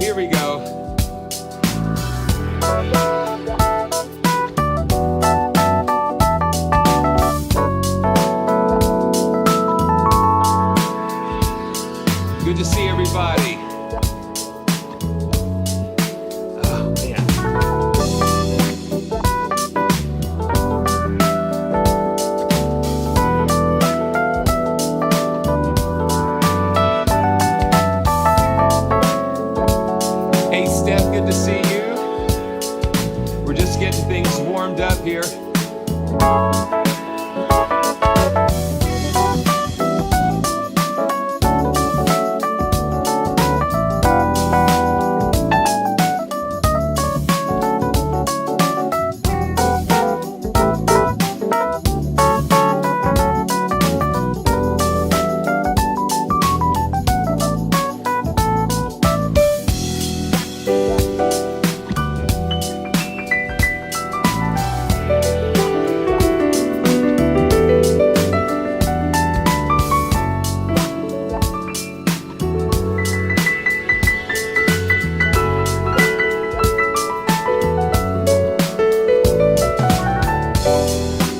here we go. Good to see everybody. Oh, man. Hey, Steph, good to see you. We're just getting things warmed up here.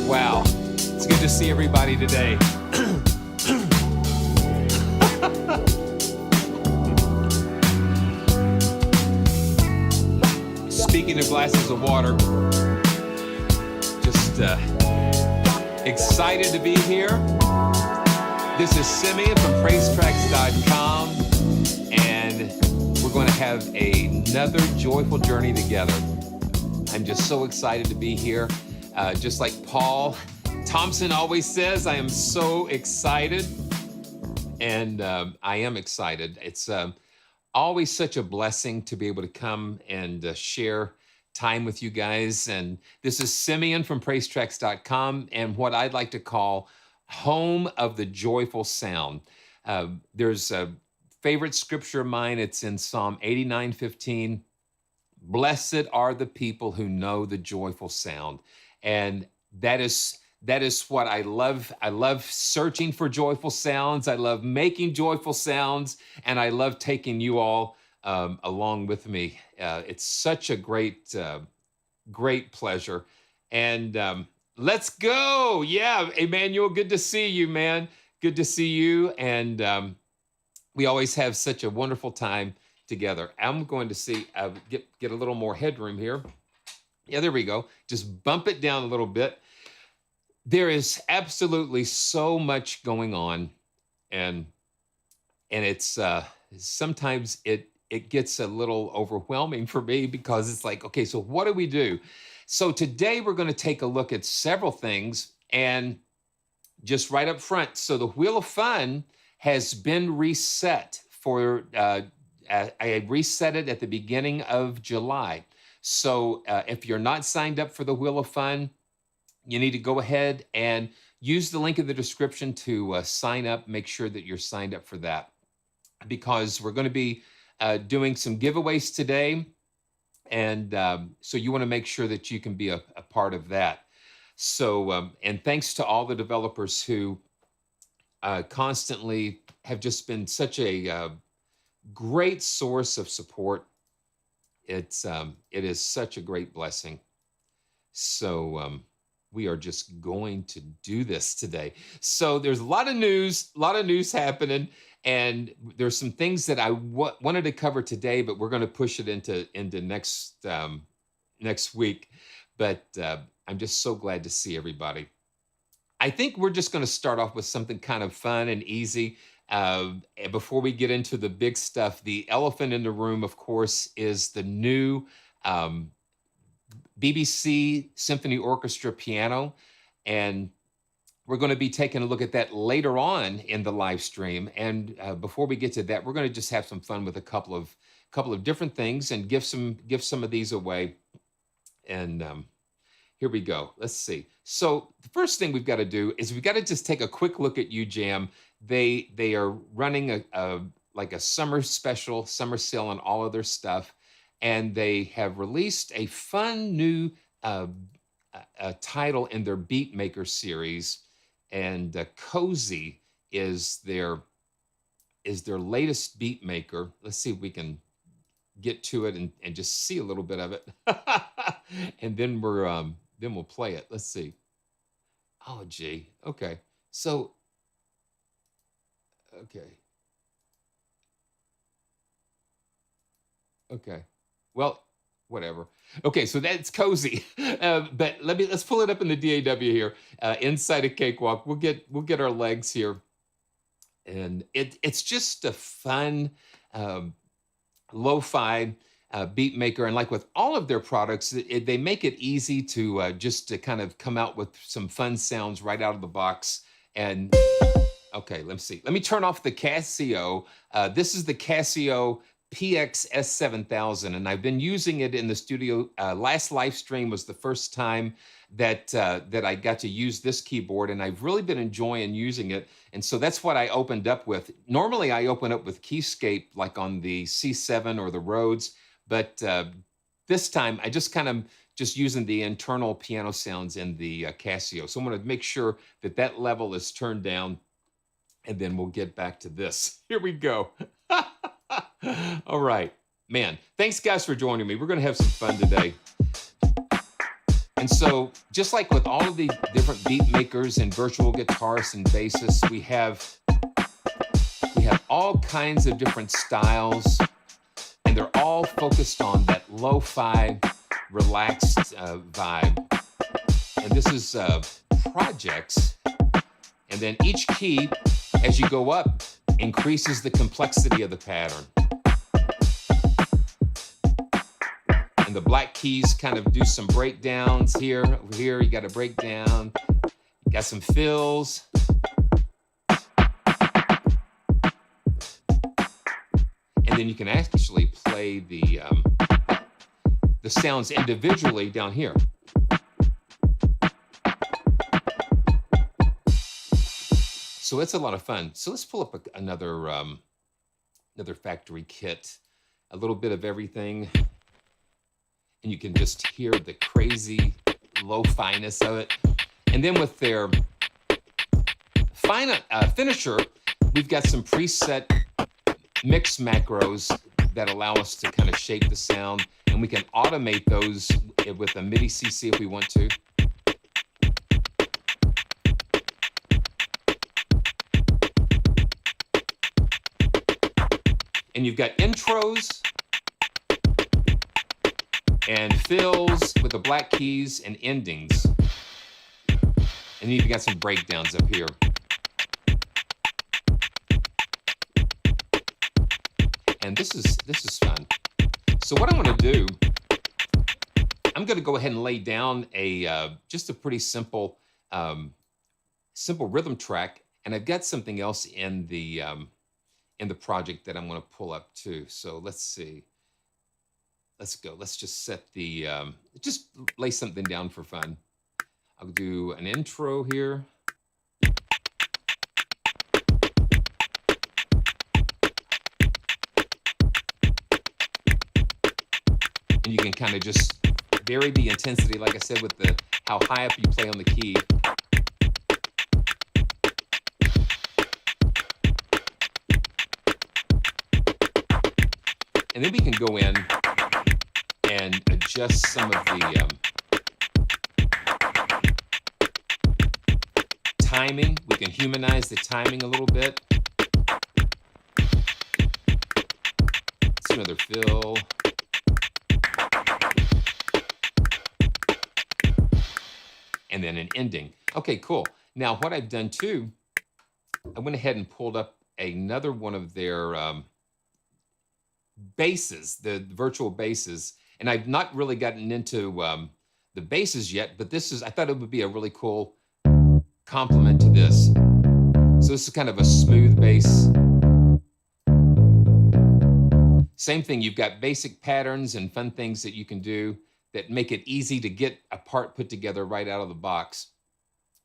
Wow, it's good to see everybody today. Speaking of glasses of water, just excited to be here. This is Simeon from PraiseTracks.com, and we're going to have another joyful journey together. I'm just so excited to be here. Just like Paul Thompson always says, I am so excited, and I am excited. It's always such a blessing to be able to come and share time with you guys. And this is Simeon from PraiseTracks.com, and what I'd like to call home of the joyful sound. There's a favorite scripture of mine. It's in Psalm 89:15. Blessed are the people who know the joyful sound. And that is what I love. I love searching for joyful sounds. I love making joyful sounds, and I love taking you all along with me. It's such a great pleasure. And let's go. Yeah, Emmanuel, good to see you, man. Good to see you. And we always have such a wonderful time together. I'm going to see, get a little more headroom here. Yeah, there we go. Just bump it down a little bit. There is absolutely so much going on, and it's sometimes it gets a little overwhelming for me, because it's like, okay, so what do we do? So today we're going to take a look at several things, and just right up front. So the Wheel of Fun has been reset for. I reset it at the beginning of July. So if you're not signed up for the Wheel of Fun, you need to go ahead and use the link in the description to sign up. Make sure that you're signed up for that, because we're going to be doing some giveaways today. And so you want to make sure that you can be a part of that. So, and thanks to all the developers who constantly have just been such a great source of support. It is such a great blessing. So we are just going to do this today. So there's a lot of news happening, and there's some things that I wanted to cover today, but we're going to push it into next week. But I'm just so glad to see everybody. I think we're just going to start off with something kind of fun and easy. Before we get into the big stuff, the elephant in the room, of course, is the new BBC Symphony Orchestra Piano. And we're going to be taking a look at that later on in the live stream. And before we get to that, we're going to just have some fun with a couple of different things and give some of these away. And here we go. Let's see. So the first thing we've got to do is we've got to just take a quick look at UJAM. They are running like a summer special, summer sale on all of their stuff, and they have released a fun new title in their Beatmaker series, and Cozy is their latest Beatmaker. Let's see if we can get to it and just see a little bit of it. And then we'll play it. Let's see. Oh, gee. Okay. So, okay. Okay. Well, whatever. Okay, so that's cozy. But let's pull it up in the DAW here. Inside a cakewalk. We'll get our legs here. And it's just a fun lo-fi beat maker. And like with all of their products, they make it easy to just to kind of come out with some fun sounds right out of the box. And okay, let me see. Let me turn off the Casio. This is the Casio PXS7000, and I've been using it in the studio. Last live stream was the first time that I got to use this keyboard, and I've really been enjoying using it. And so that's what I opened up with. Normally, I open up with Keyscape, like on the C7 or the Rhodes, but this time I just kind of just using the internal piano sounds in the Casio. So I'm going to make sure that that level is turned down, and then we'll get back to this. Here we go. All right, man. Thanks, guys, for joining me. We're going to have some fun today. And so, just like with all of the different beat makers and virtual guitarists and bassists, we have all kinds of different styles, and they're all focused on that lo-fi, relaxed vibe. And this is projects. And then each key, as you go up, increases the complexity of the pattern. And the black keys kind of do some breakdowns here. Over here, you got a breakdown. You got some fills. And then you can actually play the sounds individually down here. So it's a lot of fun. So let's pull up another factory kit, a little bit of everything. And you can just hear the crazy lo-finess of it. And then with their finisher, we've got some preset mix macros that allow us to kind of shape the sound. And we can automate those with a MIDI CC if we want to. And you've got intros and fills with the black keys and endings. And you've got some breakdowns up here. And this is fun. So what I'm going to do, I'm going to go ahead and lay down just a pretty simple rhythm track, and I've got something else in the project that I'm going to pull up too. So let's see. Let's go. Let's just set the, just lay something down for fun. I'll do an intro here. And you can kind of just vary the intensity, like I said, with how high up you play on the key. And then we can go in and adjust some of the timing. We can humanize the timing a little bit. Let's do another fill. And then an ending. Okay, cool. Now what I've done too, I went ahead and pulled up another one of their basses, the virtual basses. And I've not really gotten into the basses yet, but I thought it would be a really cool complement to this. So this is kind of a smooth bass. Same thing, you've got basic patterns and fun things that you can do that make it easy to get a part put together right out of the box.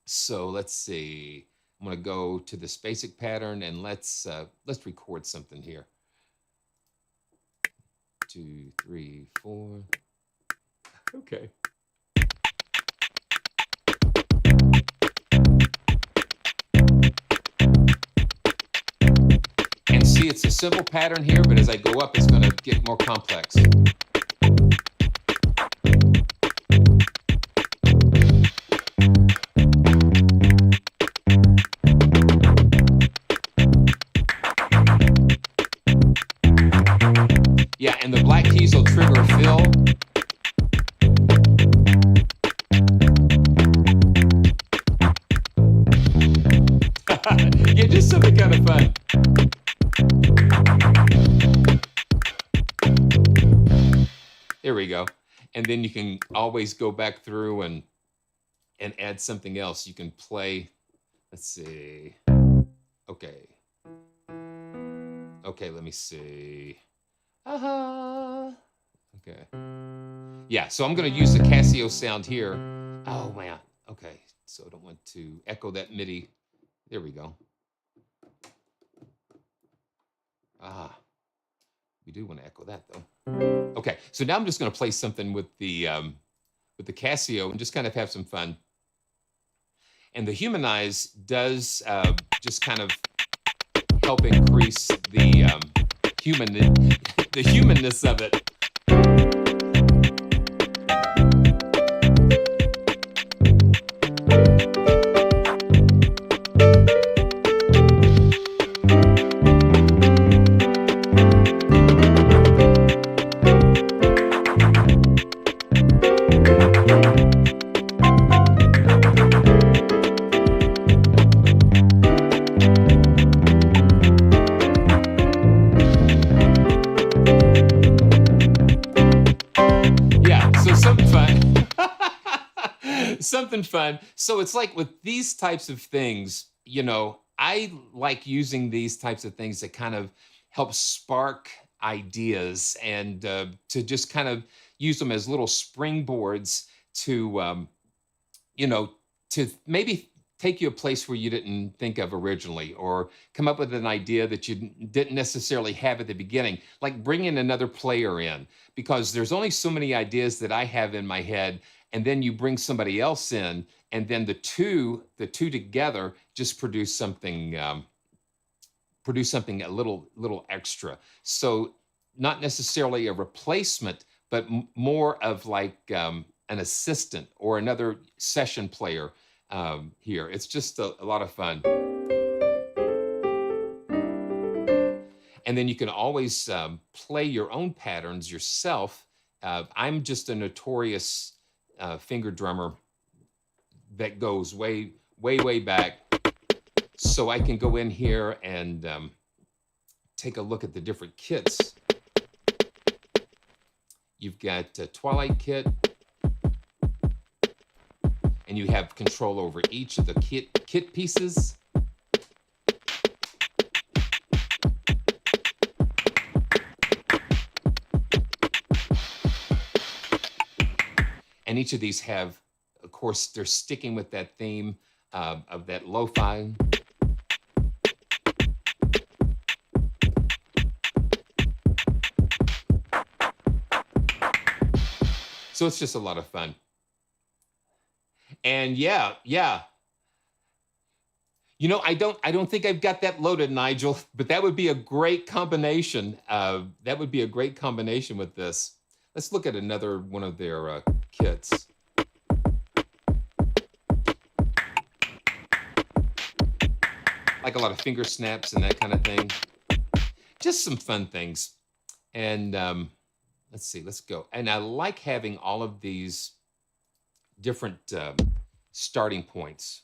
So let's see. I'm gonna go to this basic pattern and let's record something here. 2, 3, 4. Okay. And see, it's a simple pattern here, but as I go up, it's going to get more complex. Yeah, and the black keys will trigger a fill. Yeah, just something kind of fun. There we go. And then you can always go back through and add something else. You can play, let's see. Okay. Okay, let me see. Okay. Yeah, so I'm going to use the Casio sound here. Oh, man. Okay, so I don't want to echo that MIDI. There we go. We do want to echo that, though. Okay, so now I'm just going to play something with the Casio and just kind of have some fun. And the Humanize does just kind of help increase the humanness of it. Something fun. So it's like with these types of things, you know, I like using these types of things that kind of help spark ideas and to just kind of use them as little springboards to, you know, to maybe take you a place where you didn't think of originally, or come up with an idea that you didn't necessarily have at the beginning, like bringing another player in, because there's only so many ideas that I have in my head. And then you bring somebody else in, and then the two together just produce something a little extra. So not necessarily a replacement, but more of like an assistant or another session player here. It's just a lot of fun. And then you can always play your own patterns yourself. I'm just a notorious finger drummer that goes way back. So I can go in here and take a look at the different kits. You've got a Twilight kit, and you have control over each of the kit pieces. And each of these have, of course, they're sticking with that theme of that lo-fi. So it's just a lot of fun. And yeah. You know, I don't think I've got that loaded, Nigel, but that would be a great combination. That would be a great combination with this. Let's look at another one of their kits. Like a lot of finger snaps and that kind of thing. Just some fun things. And let's see, let's go. And I like having all of these different starting points.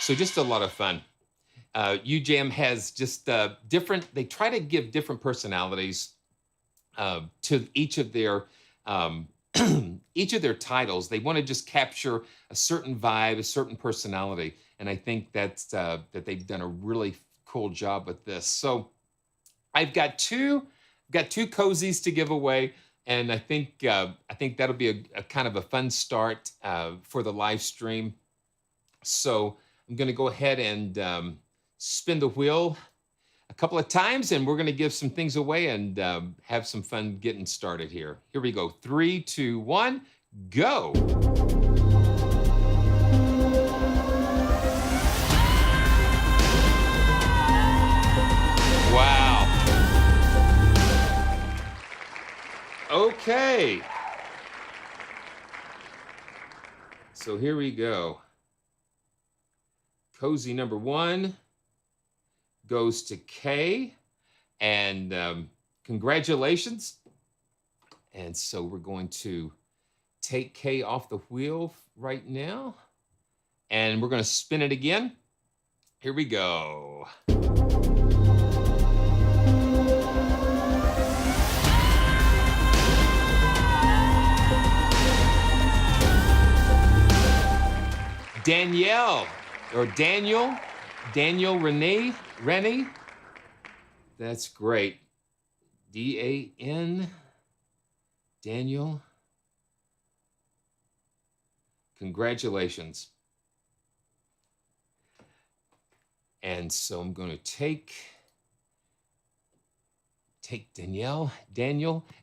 So just a lot of fun. UJAM has just different, they try to give different personalities to each of their titles. They want to just capture a certain vibe, a certain personality. And I think that's that they've done a really cool job with this. So I've got two cozies to give away. And I think that'll be a kind of a fun start for the live stream. So I'm going to go ahead and spin the wheel a couple of times, and we're going to give some things away and have some fun getting started here. Here we go. 3, 2, 1, go. Wow. Okay. So here we go. Cozy number 1 goes to Kay, and congratulations. And so we're going to take Kay off the wheel right now, and we're going to spin it again. Here we go. Danielle, or Daniel Rennie. That's great. D-A-N, Daniel. Congratulations. And so I'm going to take Daniel.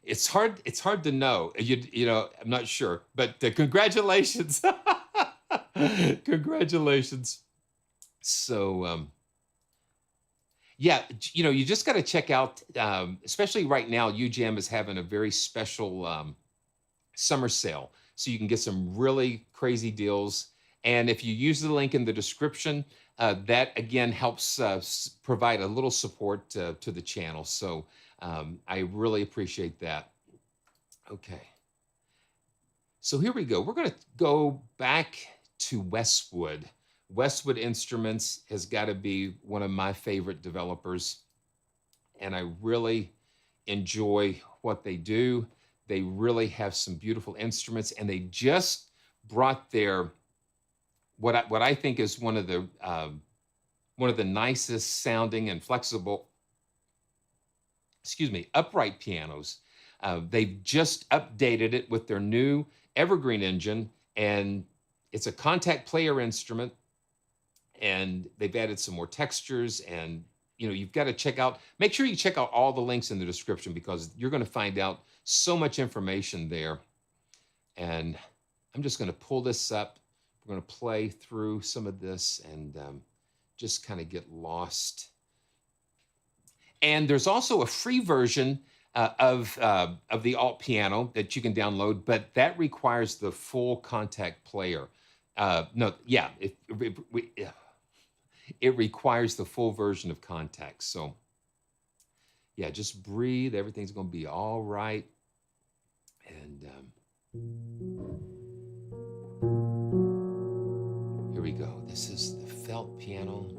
It's hard to know. You know, I'm not sure, but congratulations. Congratulations. So yeah, you know, you just got to check out, especially right now, UJAM is having a very special summer sale. So you can get some really crazy deals. And if you use the link in the description, that again helps provide a little support to the channel. So I really appreciate that. Okay. So here we go. We're going to go back to Westwood. Westwood Instruments has got to be one of my favorite developers, and I really enjoy what they do. They really have some beautiful instruments, and they just brought their what I think is one of the nicest sounding and flexible, upright pianos. They've just updated it with their new Evergreen engine, and it's a contact player instrument, and they've added some more textures. And you know, you've got to check out, make sure you check out all the links in the description, because you're going to find out so much information there. And I'm just going to pull this up. We're going to play through some of this and just kind of get lost. And there's also a free version of the alt piano that you can download, but that requires the full contact player. It requires the full version of contact. So yeah, just breathe. Everything's going to be all right. And here we go. This is the felt piano.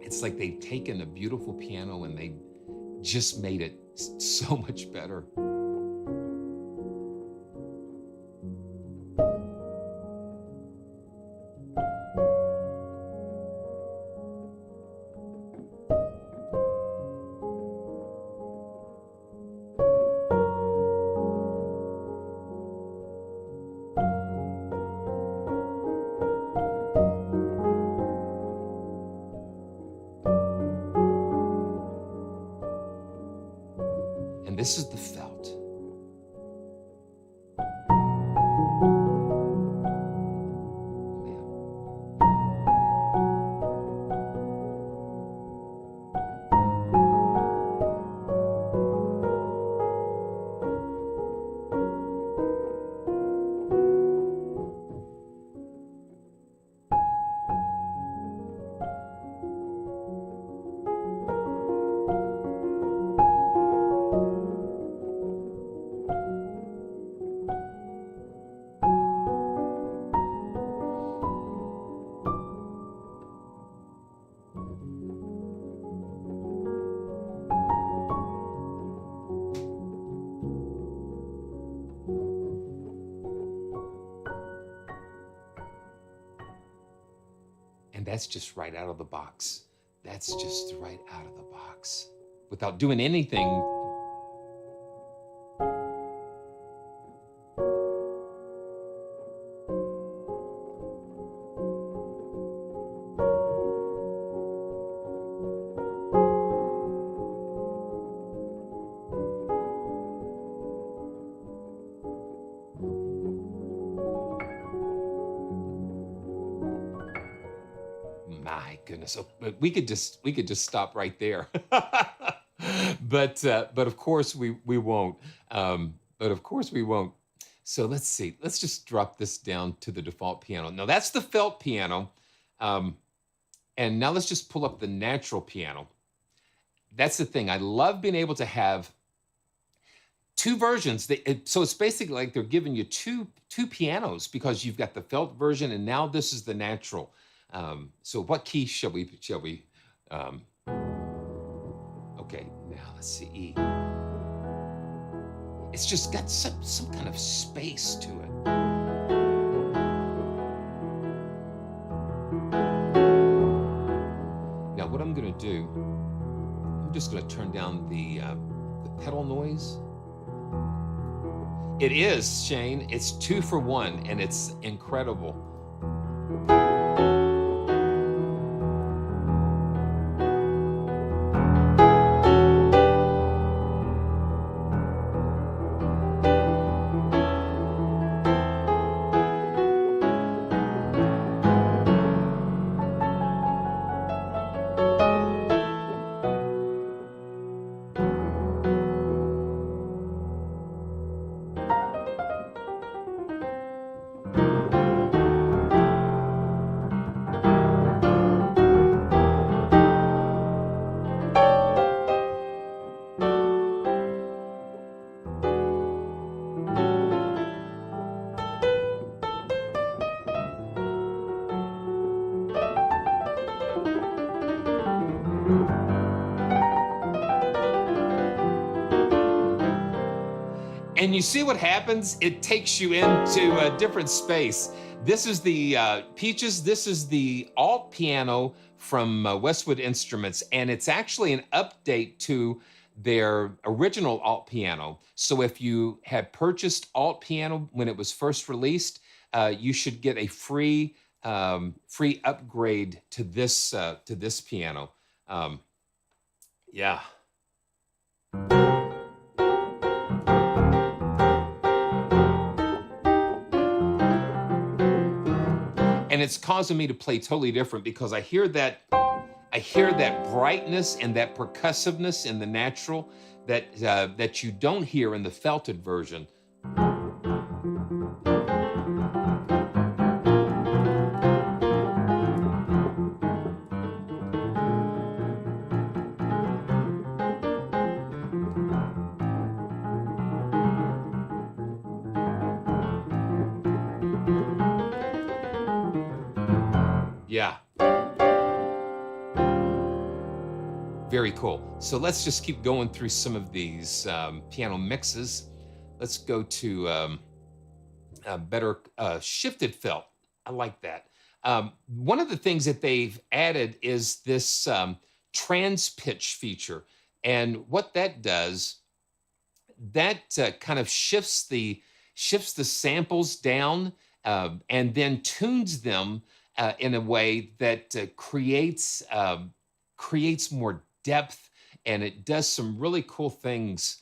It's like they've taken a beautiful piano and they just made it so much better. And this is the felt. And that's just right out of the box. That's just right out of the box without doing anything. My goodness. Oh, but we could just stop right there. But of course we won't. But of course we won't. So let's see. Let's just drop this down to the default piano. Now that's the felt piano. And now let's just pull up the natural piano. That's the thing. I love being able to have two versions. So it's basically like they're giving you two pianos, because you've got the felt version and now this is the natural. So what key shall we? Okay, now let's see, E. It's just got some kind of space to it. Now what I'm gonna do, I'm just gonna turn down the pedal noise. It is, Shane, it's 2 for 1 and it's incredible. And you see what happens? It takes you into a different space. This is the Peaches. This is the alt piano from Westwood Instruments, and it's actually an update to their original alt piano. So if you had purchased alt piano when it was first released, you should get a free upgrade to this piano. Yeah. And it's causing me to play totally different because I hear that brightness and that percussiveness in the natural that you don't hear in the felted version. Yeah. Very cool. So let's just keep going through some of these piano mixes. Let's go to a better shifted felt. I like that. One of the things that they've added is this trans pitch feature. And what that does, that kind of shifts the samples down and then tunes them in a way that creates more depth, and it does some really cool things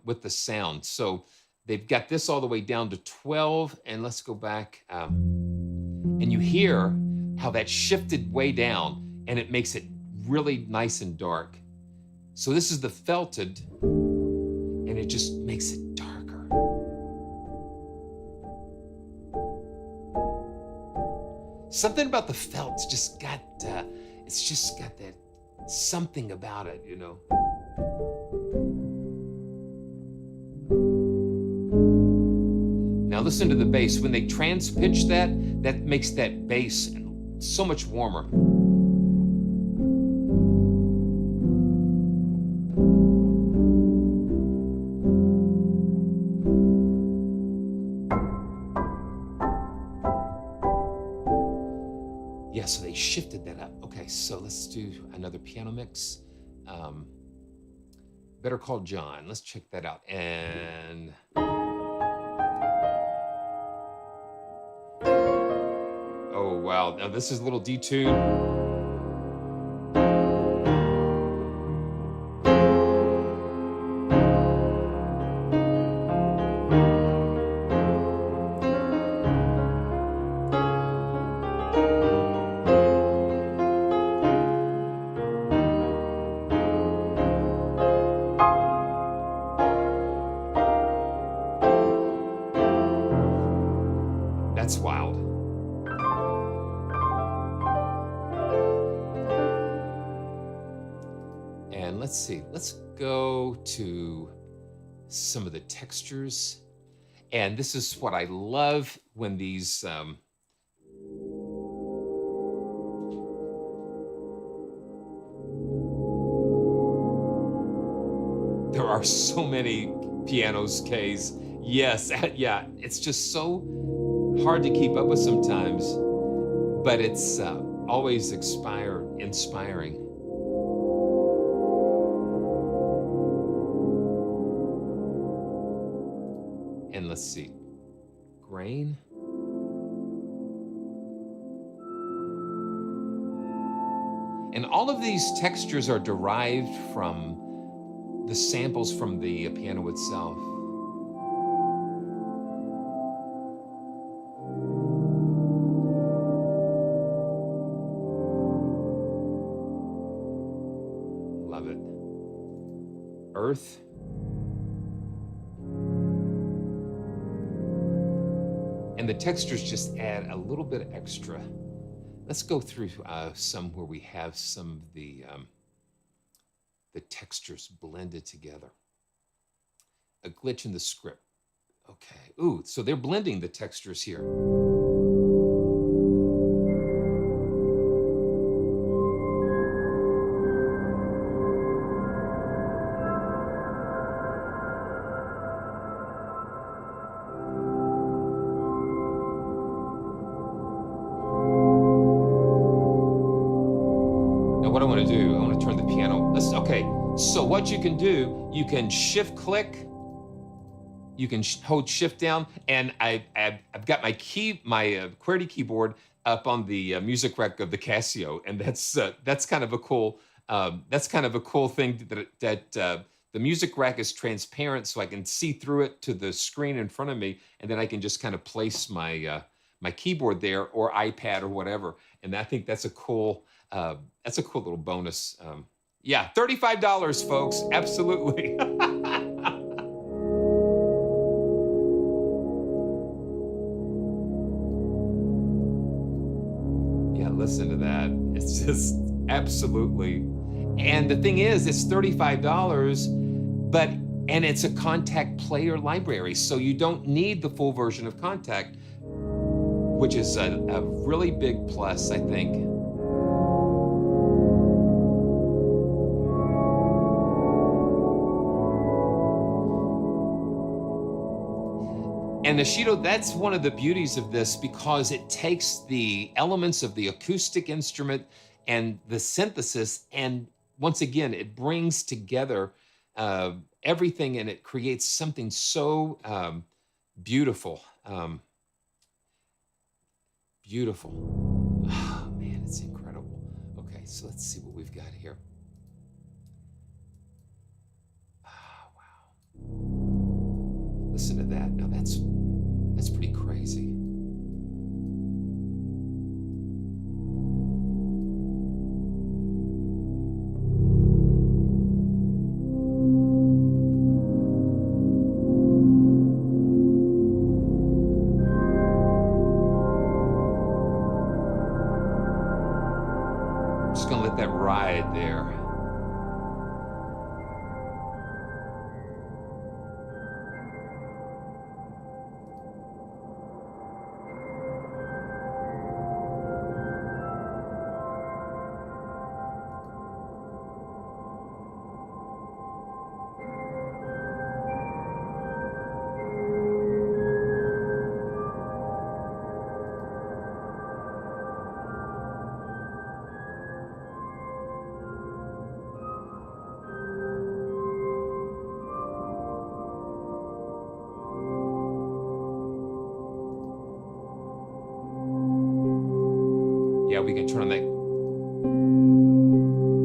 with the sound. So they've got this all the way down to 12, and let's go back. And you hear how that shifted way down, and it makes it really nice and dark. So this is the felted, and it just makes it darker. Something about the felt's just got, it's just got that something about it, you know. Now listen to the bass. When they trans-pitch that makes that bass so much warmer. Yeah, so they shifted that up. Okay, so let's do another piano mix. Better Call John. Let's check that out. And oh wow, now this is a little detuned. That's wild. And let's see, let's go to some of the textures. And this is what I love when these, there are so many pianos, K's. Yes, yeah, it's just so hard to keep up with sometimes, but it's always inspiring. And let's see, grain. And all of these textures are derived from the samples from the piano itself. Love it. Earth. And the textures just add a little bit extra. Let's go through some where we have some of the textures blended together. A glitch in the script. Okay. Ooh, so they're blending the textures here. What I want to do, I want to turn the piano. Okay, so what you can do, you can shift click, you can hold shift down, and I've got my QWERTY keyboard up on the music rack of the Casio, and that's kind of a cool thing that the music rack is transparent, so I can see through it to the screen in front of me, and then I can just kind of place my my keyboard there or iPad or whatever, and I think that's a cool little bonus. Yeah, $35, folks. Absolutely. Yeah, listen to that. It's just absolutely. And the thing is, it's $35, and it's a Contact player library, so you don't need the full version of Contact, which is a really big plus, I think. And Nishido, that's one of the beauties of this, because it takes the elements of the acoustic instrument and the synthesis, and once again, it brings together everything, and it creates something so beautiful. Beautiful. Oh, man, it's incredible. Okay, so let's see what we've got here. Oh, wow. Listen to that. Now that's pretty crazy. Just gonna let that ride there. Yeah, we can turn on that.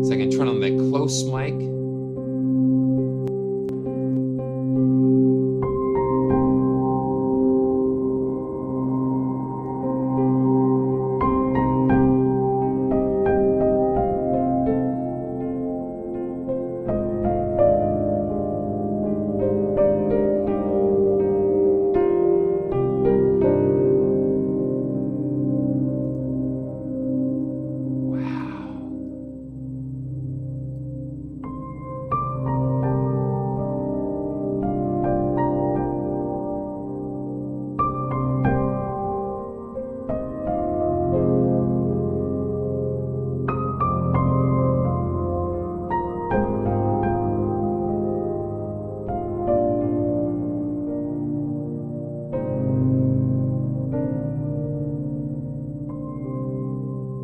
So I can turn on that close mic.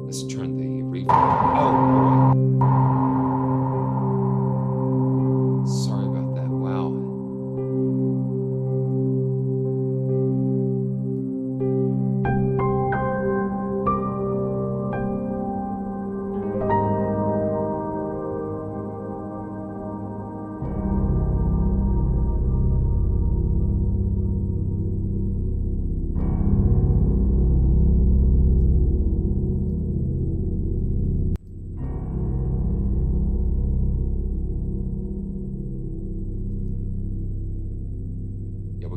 Let's turn the reverb. Oh boy. Sorry about that. Wow.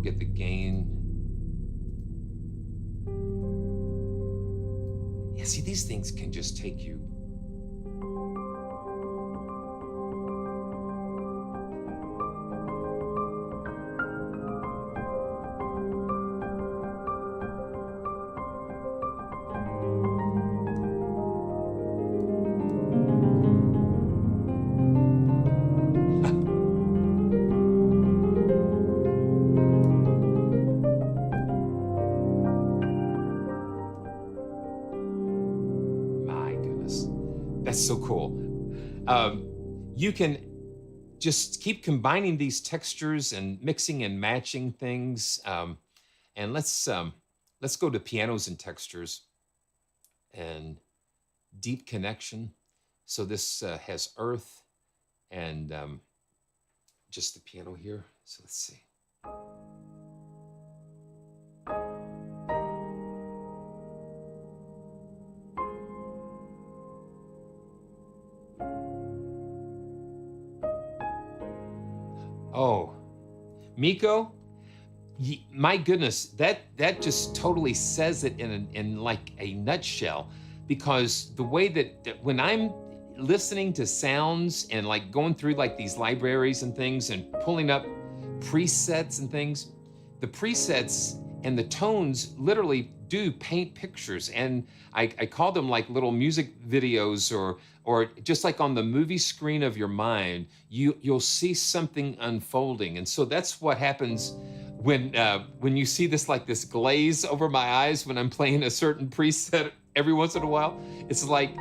Get the gain. Yeah, see, these things can just take you. That's so cool. You can just keep combining these textures and mixing and matching things. And let's go to pianos and textures and deep connection. So this has earth and just the piano here. So let's see. Oh, Miko, my goodness, that just totally says it in like a nutshell, because the way that when I'm listening to sounds and like going through like these libraries and things and pulling up presets and things, the presets and the tones literally do paint pictures, and I call them like little music videos, or just like on the movie screen of your mind, you'll see something unfolding. And so that's what happens when you see this, like this glaze over my eyes when I'm playing a certain preset every once in a while. It's like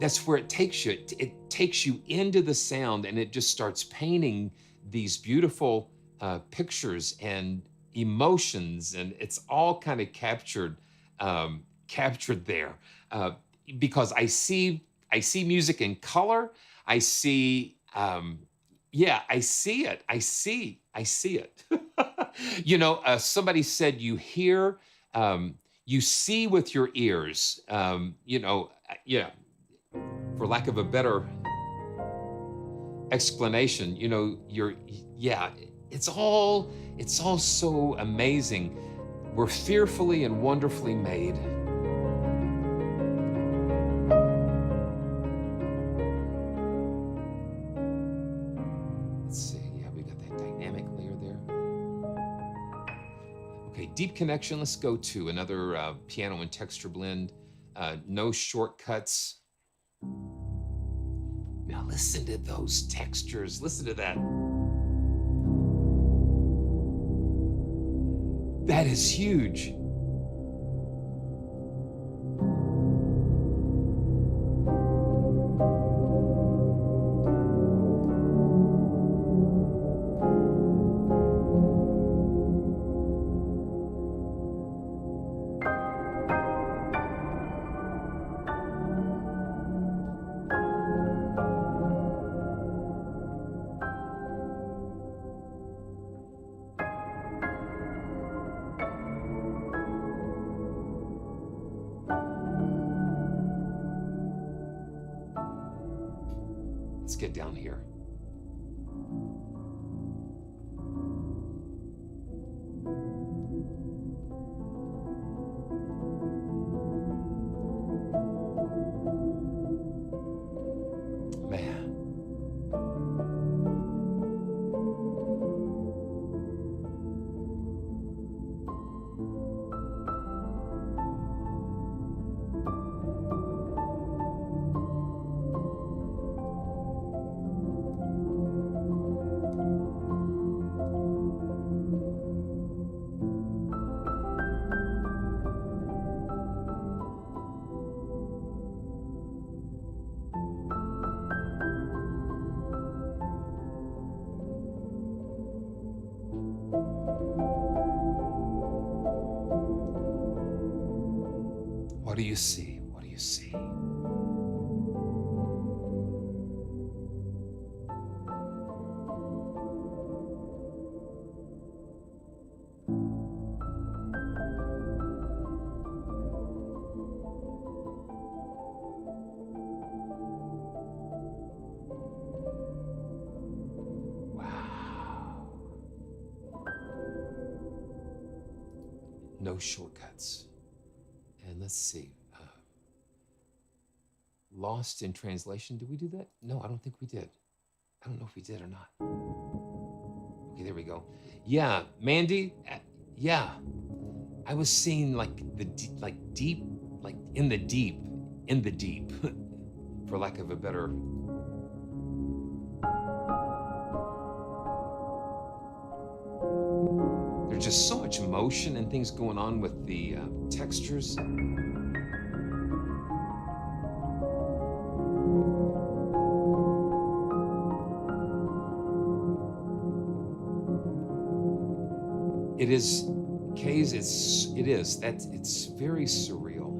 that's where it takes you. It takes you into the sound, and it just starts painting these beautiful pictures and emotions, and it's all kind of captured there, because I see music in color. I see, I see it. You know, somebody said you hear, you see with your ears. You know, yeah, for lack of a better explanation, you know, it's all so amazing. We're fearfully and wonderfully made. Let's see, yeah, we got that dynamic layer there. Okay, deep connection, let's go to another piano and texture blend. No shortcuts. Now listen to those textures, listen to that. That is huge. get down here. Man. What do you see? What do you see? Wow. No shortcuts. And let's see. Lost in translation. Did we do that? No, I don't think we did. I don't know if we did or not. Okay, there we go. Yeah, Mandy. Yeah, I was seeing like the deep, like in the deep, for lack of a better. There's just so much motion and things going on with the textures. It is, Kays, it's very surreal.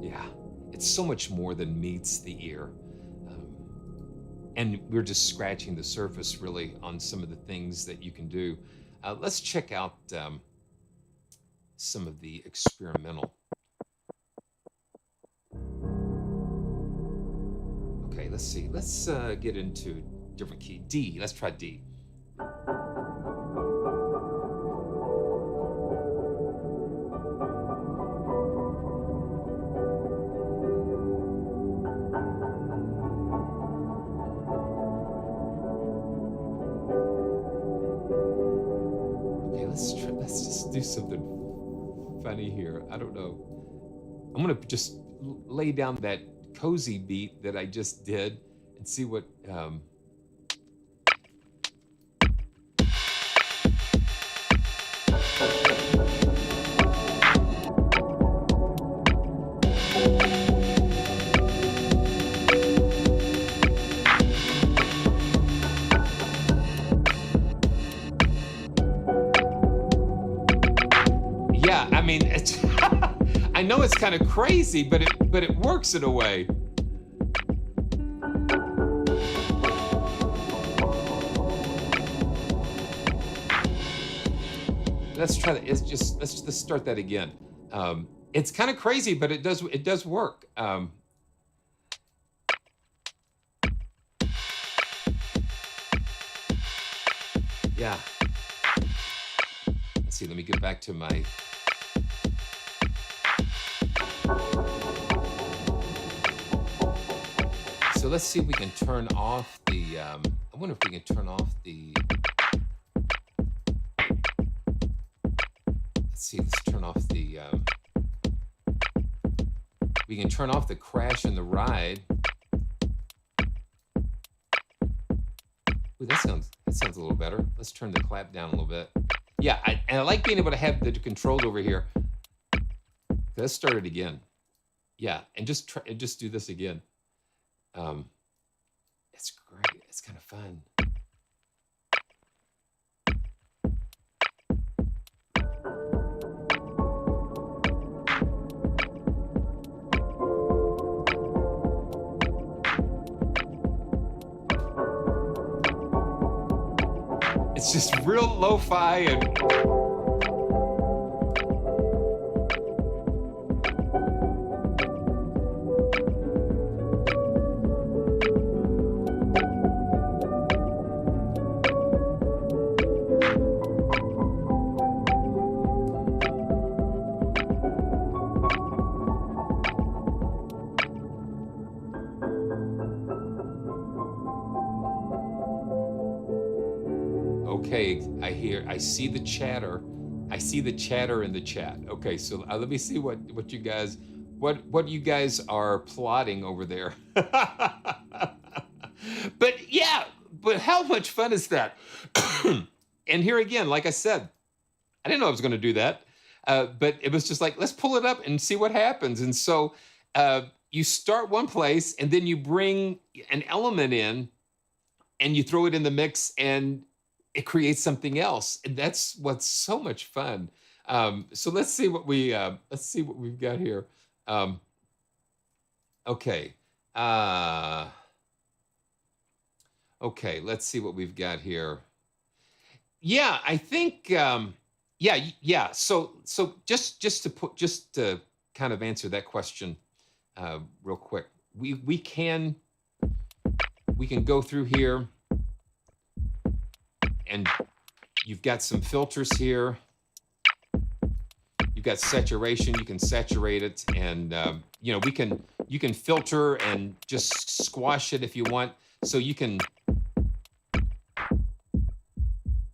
Yeah, it's so much more than meets the ear. And we're just scratching the surface really on some of the things that you can do. Let's check out some of the experimental. Okay, let's see. Let's get into a different key. D. Let's try D. Okay, let's just do something funny here. I don't know. I'm gonna just lay down that cozy beat that I just did and see what yeah, I mean, it's I know it's kind of crazy, but it works in a way. Let's try that. Let's just start that again. It's kind of crazy, but it does work. Yeah. Let's see. Let me get back to my. So let's see if we can turn off the. I wonder if we can turn off the. Let's see. Let's turn off the. We can turn off the crash and the ride. Ooh, that sounds a little better. Let's turn the clap down a little bit. Yeah, and I like being able to have the controls over here. Let's start it again. Yeah, and just do this again. It's great. It's kind of fun. It's just real lo-fi and Okay, I see the chatter. I see the chatter in the chat. Okay, so let me see what you guys, what you guys are plotting over there. But yeah, but how much fun is that? And here again, like I said, I didn't know I was going to do that, but it was just like, let's pull it up and see what happens. And so you start one place, and then you bring an element in, and you throw it in the mix, and it creates something else. And that's what's so much fun. So let's see what we've got here. Okay. Okay, let's see what we've got here. Yeah, I think yeah. So just to kind of answer that question real quick. We can go through here, and you've got some filters here. You've got saturation. You can saturate it, and you know, you can filter and just squash it if you want. So you can,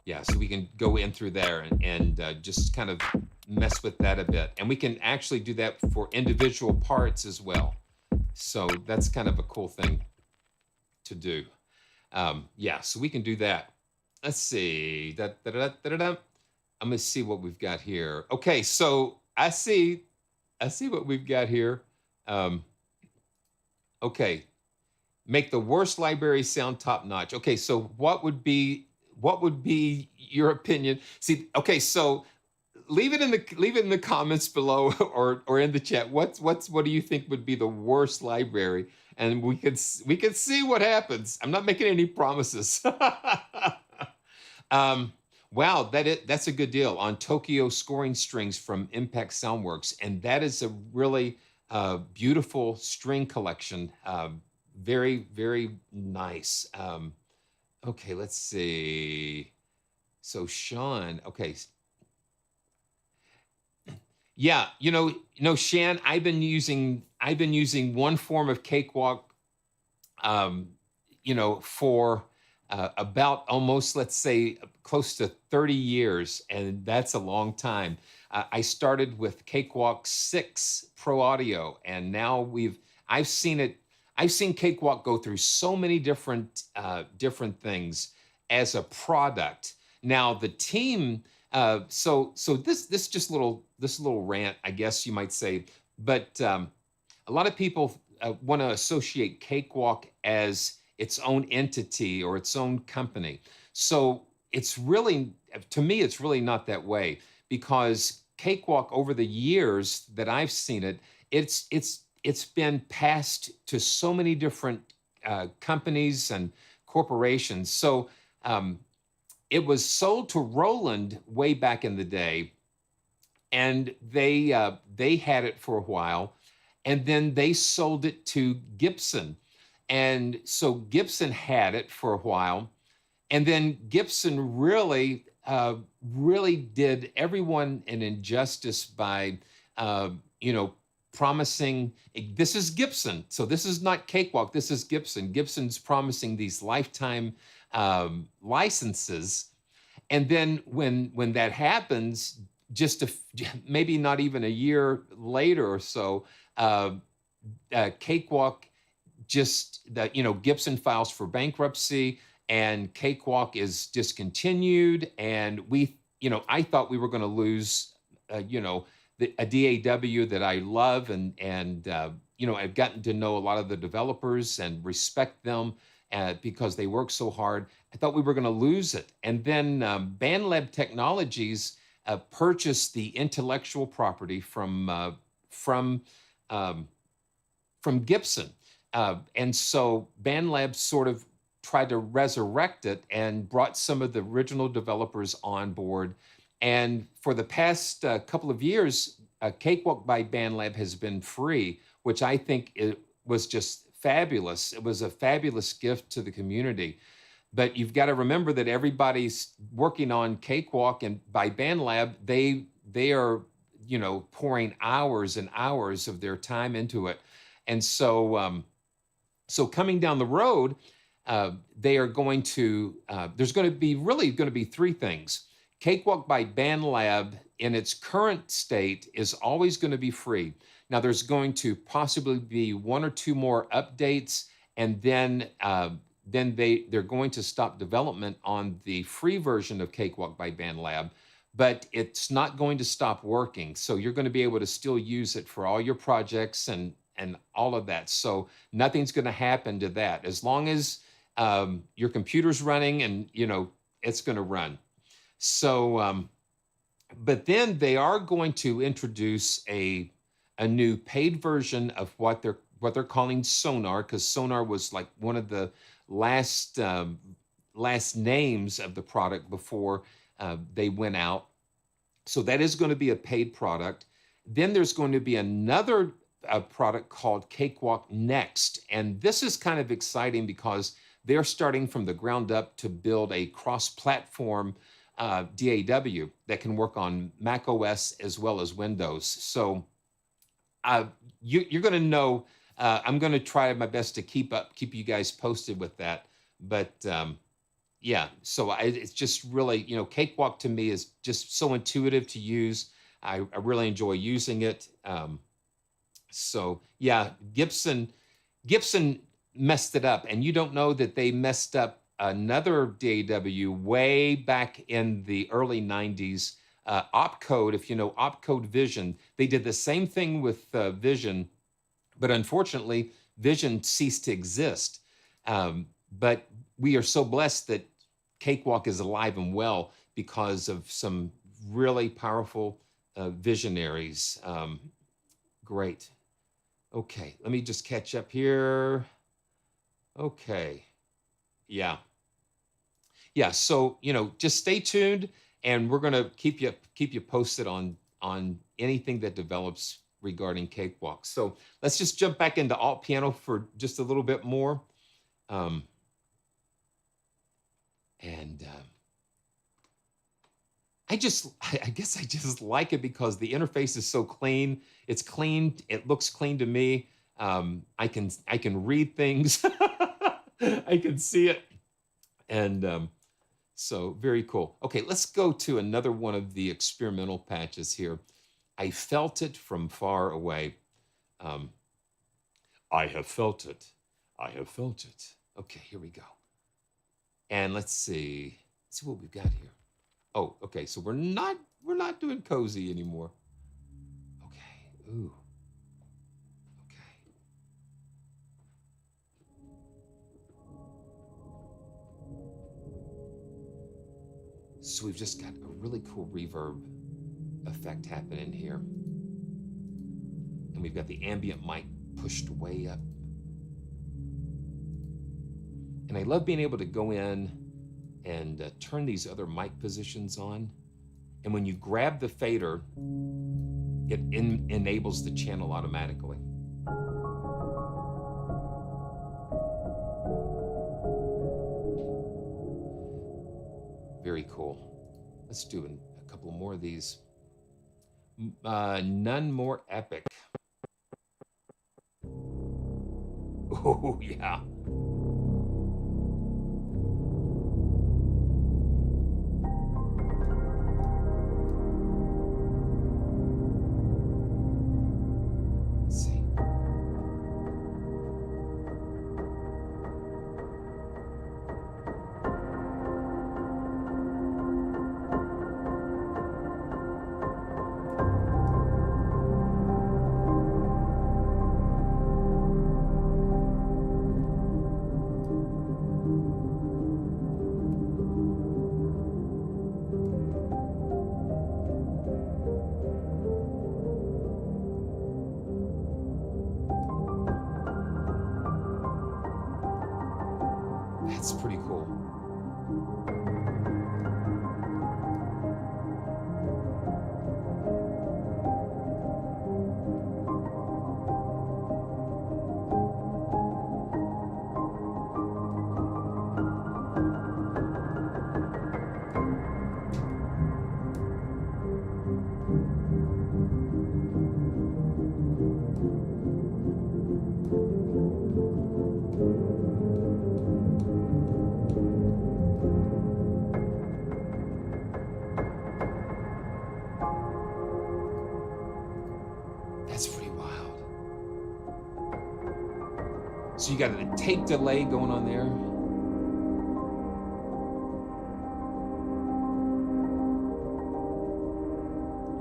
yeah. So we can go in through there and just kind of mess with that a bit, and we can actually do that for individual parts as well. So that's kind of a cool thing to do. Yeah, so we can do that. Let's see. I'm gonna see what we've got here. Okay, so I see what we've got here. Okay, make the worst library sound top notch. Okay, so what would be your opinion? See, okay, so leave it in the comments below or in the chat. What do you think would be the worst library? And we could see what happens. I'm not making any promises. Wow, that's a good deal on Tokyo scoring strings from Impact Soundworks, and that is a really beautiful string collection. Very, very nice. Okay, let's see. So Sean, okay. Yeah, you know, Shan, I've been using one form of Cakewalk, you know, for about almost, let's say, close to 30 years, and that's a long time. I started with Cakewalk 6 Pro Audio, and now I've seen Cakewalk go through so many different things as a product. Now the team, so this little rant, I guess you might say, but a lot of people want to associate Cakewalk as its own entity or its own company. So it's really, to me, it's really not that way, because Cakewalk, over the years that I've seen it, it's been passed to so many different companies and corporations. So it was sold to Roland way back in the day, and they had it for a while, and then they sold it to Gibson. And so Gibson had it for a while, and then Gibson really did everyone an injustice by, you know, promising, this is Gibson, so this is not Cakewalk, this is Gibson. Gibson's promising these lifetime licenses, and then when that happens, maybe not even a year later or so, Cakewalk Gibson files for bankruptcy, and Cakewalk is discontinued, and I thought we were going to lose, a DAW that I love, and I've gotten to know a lot of the developers and respect them because they work so hard. I thought we were going to lose it, and then BandLab Technologies purchased the intellectual property from Gibson, and so BandLab sort of tried to resurrect it and brought some of the original developers on board. And for the past couple of years, Cakewalk by BandLab has been free, which I think it was just fabulous. It was a fabulous gift to the community. But you've got to remember that everybody's working on Cakewalk, and by BandLab, they are, pouring hours and hours of their time into it. And so, so coming down the road, they are going to, there's going to be really going to be three things. Cakewalk by BandLab in its current state is always going to be free. Now there's going to possibly be one or two more updates, and then they're going to stop development on the free version of Cakewalk by BandLab, but it's not going to stop working. So you're going to be able to still use it for all your projects and all of that. So nothing's going to happen to that as long as your computer's running, and it's going to run. So, but then they are going to introduce a new paid version of what they're calling Sonar, because Sonar was like one of the last names of the product before they went out. So that is going to be a paid product. Then there's going to be another product called Cakewalk Next, and this is kind of exciting because they're starting from the ground up to build a cross-platform DAW that can work on Mac OS as well as Windows. So you're going to know. I'm going to try my best to keep you guys posted with that. But yeah, so it's just really, Cakewalk to me is just so intuitive to use. I really enjoy using it. So yeah, Gibson messed it up, and you don't know that they messed up another DAW way back in the early 90s. Opcode, if you know Opcode Vision, they did the same thing with Vision, but unfortunately, Vision ceased to exist. But we are so blessed that Cakewalk is alive and well because of some really powerful visionaries. Great. Okay, let me just catch up here. Okay. Yeah. So, just stay tuned, and we're going to keep you posted on anything that develops regarding Cakewalk. So let's just jump back into alt piano for just a little bit more. I guess I just like it because the interface is so clean. It's clean. It looks clean to me. I can read things. I can see it. And so very cool. Okay, let's go to another one of the experimental patches here. I felt it from far away. I have felt it. I have felt it. Okay, here we go. And let's see what we've got here. Oh, okay, so we're not doing cozy anymore. Okay, ooh. Okay. So we've just got a really cool reverb effect happening here. And we've got the ambient mic pushed way up. And I love being able to go in and turn these other mic positions on. And when you grab the fader, it enables the channel automatically. Very cool. Let's do a couple more of these. None more epic. Oh, yeah. Let's see. That's pretty cool. So you got a tape delay going on there.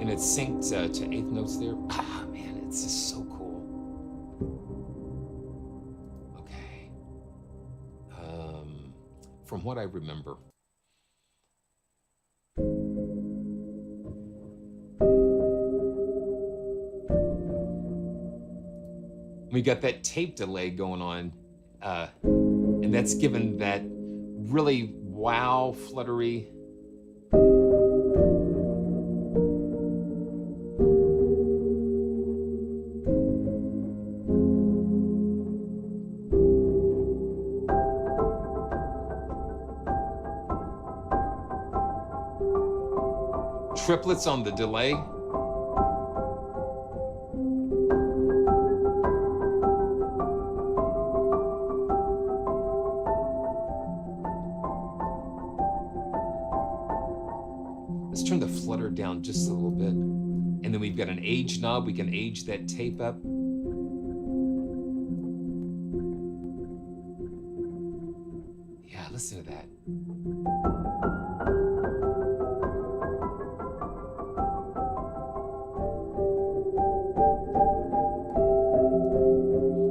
And it's synced to eighth notes there. Ah, man, it's just so cool. Okay. From what I remember. We got that tape delay going on, and that's given that really wow, fluttery. Triplets on the delay. Let's turn the flutter down just a little bit. And then we've got an age knob. We can age that tape up. Yeah, listen to that.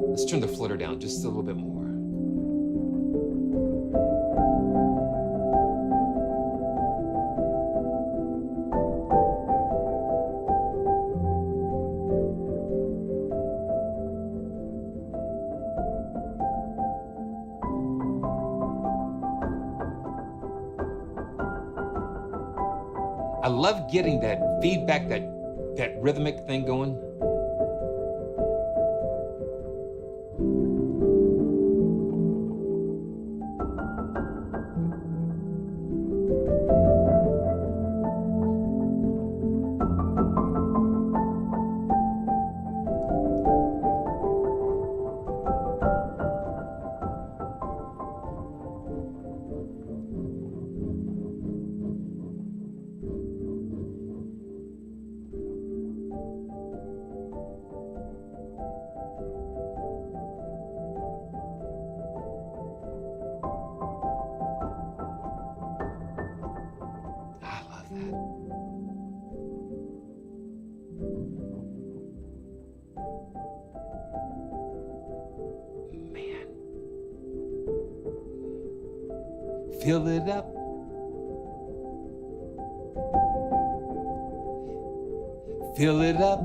Let's turn the flutter down just a little bit more. I love getting that feedback, that rhythmic thing going. Fill it up. Fill it up.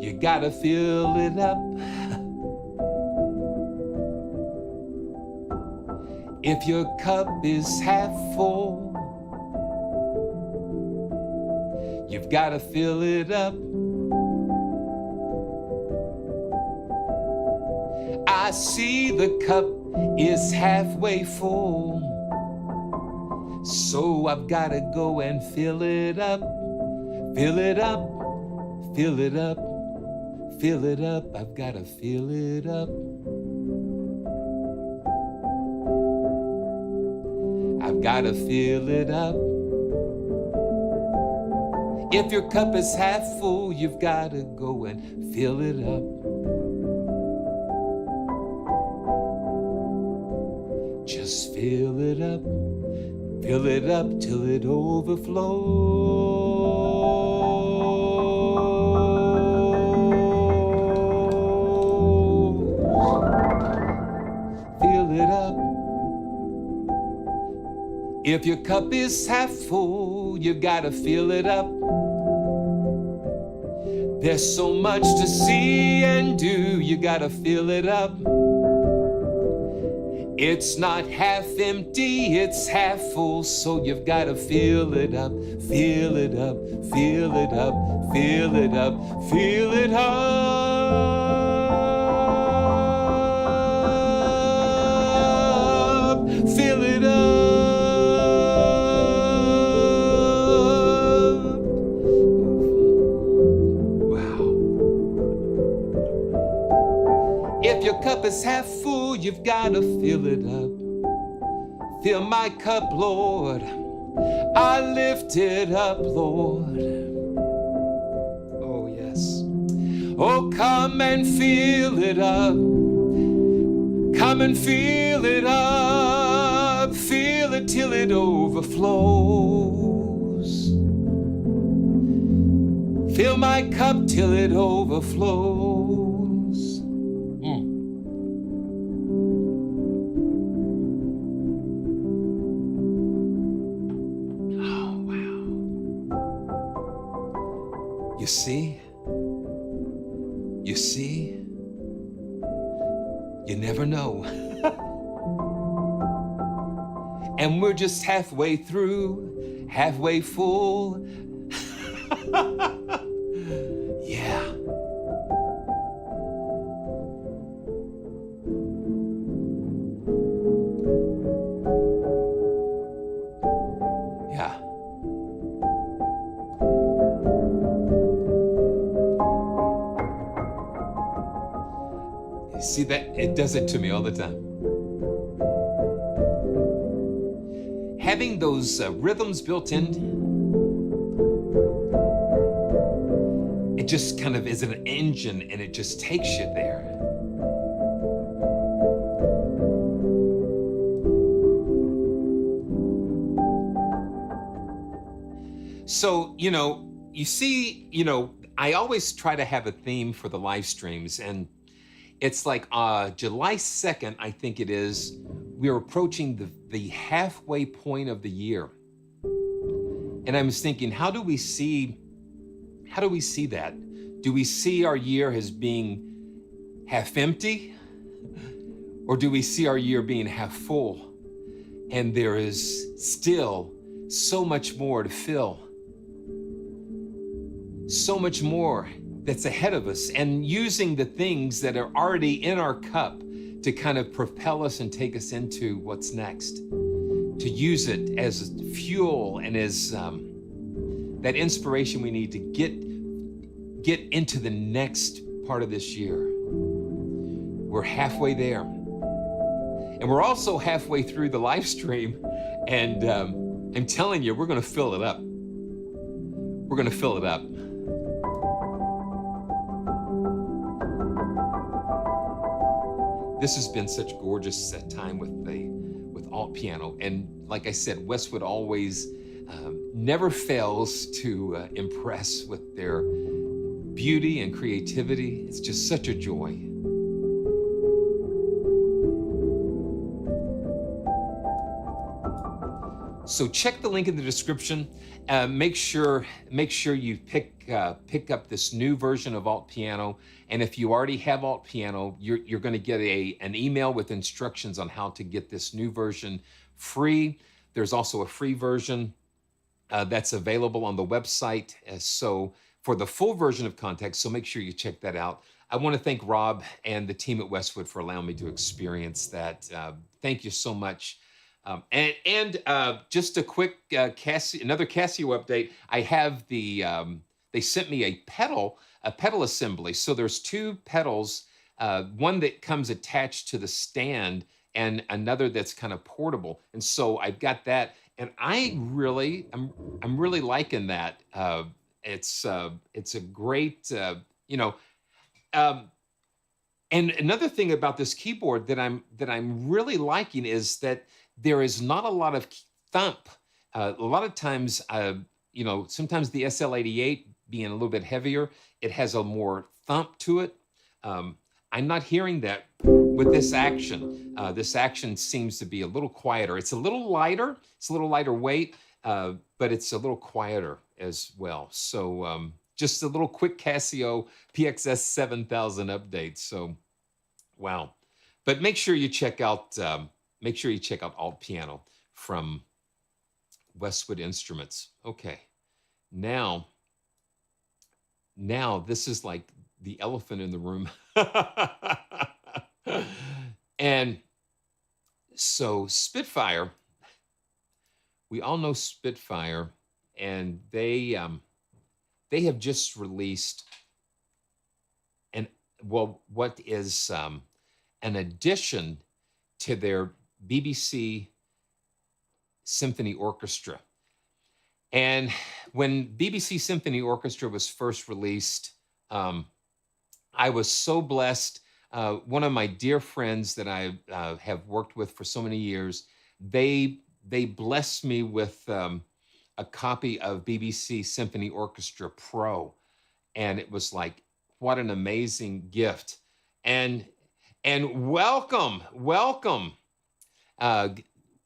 You gotta fill it up. If your cup is half full, you've gotta fill it up. I see the cup is halfway full, so I've gotta go and fill it up. Fill it up, fill it up, fill it up. I've gotta fill it up. I've gotta fill it up. If your cup is half full, you've gotta go and fill it up. Just fill it up till it overflows. Fill it up. If your cup is half full, you've gotta fill it up. There's so much to see and do, you gotta fill it up. It's not half empty, it's half full, so you've got to fill it up, fill it up, fill it up, fill it up, fill it up, fill it up. Wow. If your cup is half full, you've got to fill it up. Fill my cup, Lord. I lift it up, Lord. Oh, yes. Oh, come and fill it up. Come and fill it up. Fill it till it overflows. Fill my cup till it overflows. Oh, wow. You see? You see? You never know. And we're just halfway through, halfway full. Yeah. Yeah. You see that? It does it to me all the time. Having those rhythms built in, it just kind of is an engine and it just takes you there. So, you see, I always try to have a theme for the live streams, and it's like July 2nd, I think it is, we're approaching the halfway point of the year. And I was thinking, how do we see that? Do we see our year as being half empty? Or do we see our year being half full? And there is still so much more to fill. So much more that's ahead of us, and using the things that are already in our cup to kind of propel us and take us into what's next. To use it as fuel and as that inspiration we need to get into the next part of this year. We're halfway there. And we're also halfway through the live stream, and I'm telling you, we're gonna fill it up. We're gonna fill it up. This has been such gorgeous time with alt piano, and like I said, Westwood always never fails to impress with their beauty and creativity. It's just such a joy. So check the link in the description. Make sure you pick up this new version of alt piano. And if you already have alt piano, you're going to get an email with instructions on how to get this new version free. There's also a free version that's available on the website. So for the full version of Context, so make sure you check that out. I want to thank Rob and the team at Westwood for allowing me to experience that. Thank you so much. And just a quick another Casio update. I have they sent me a pedal assembly. So there's two pedals, one that comes attached to the stand and another that's kind of portable. And so I've got that, and I'm really liking that. It's a great, and another thing about this keyboard that I'm really liking is that there is not a lot of thump. A lot of times, sometimes the SL88 being a little bit heavier, it has a more thump to it. I'm not hearing that with this action. This action seems to be a little quieter. It's a little lighter. It's a little lighter weight, but it's a little quieter as well. So just a little quick Casio PXS 7000 update. So, wow. But make sure you check out alt piano from Westwood Instruments. Okay, now this is like the elephant in the room. And so Spitfire, we all know Spitfire, and they have just released what is an addition to their BBC Symphony Orchestra. And when BBC Symphony Orchestra was first released, I was so blessed. One of my dear friends that I have worked with for so many years, they blessed me with a copy of BBC Symphony Orchestra Pro, and it was like, what an amazing gift. And welcome, welcome. Uh,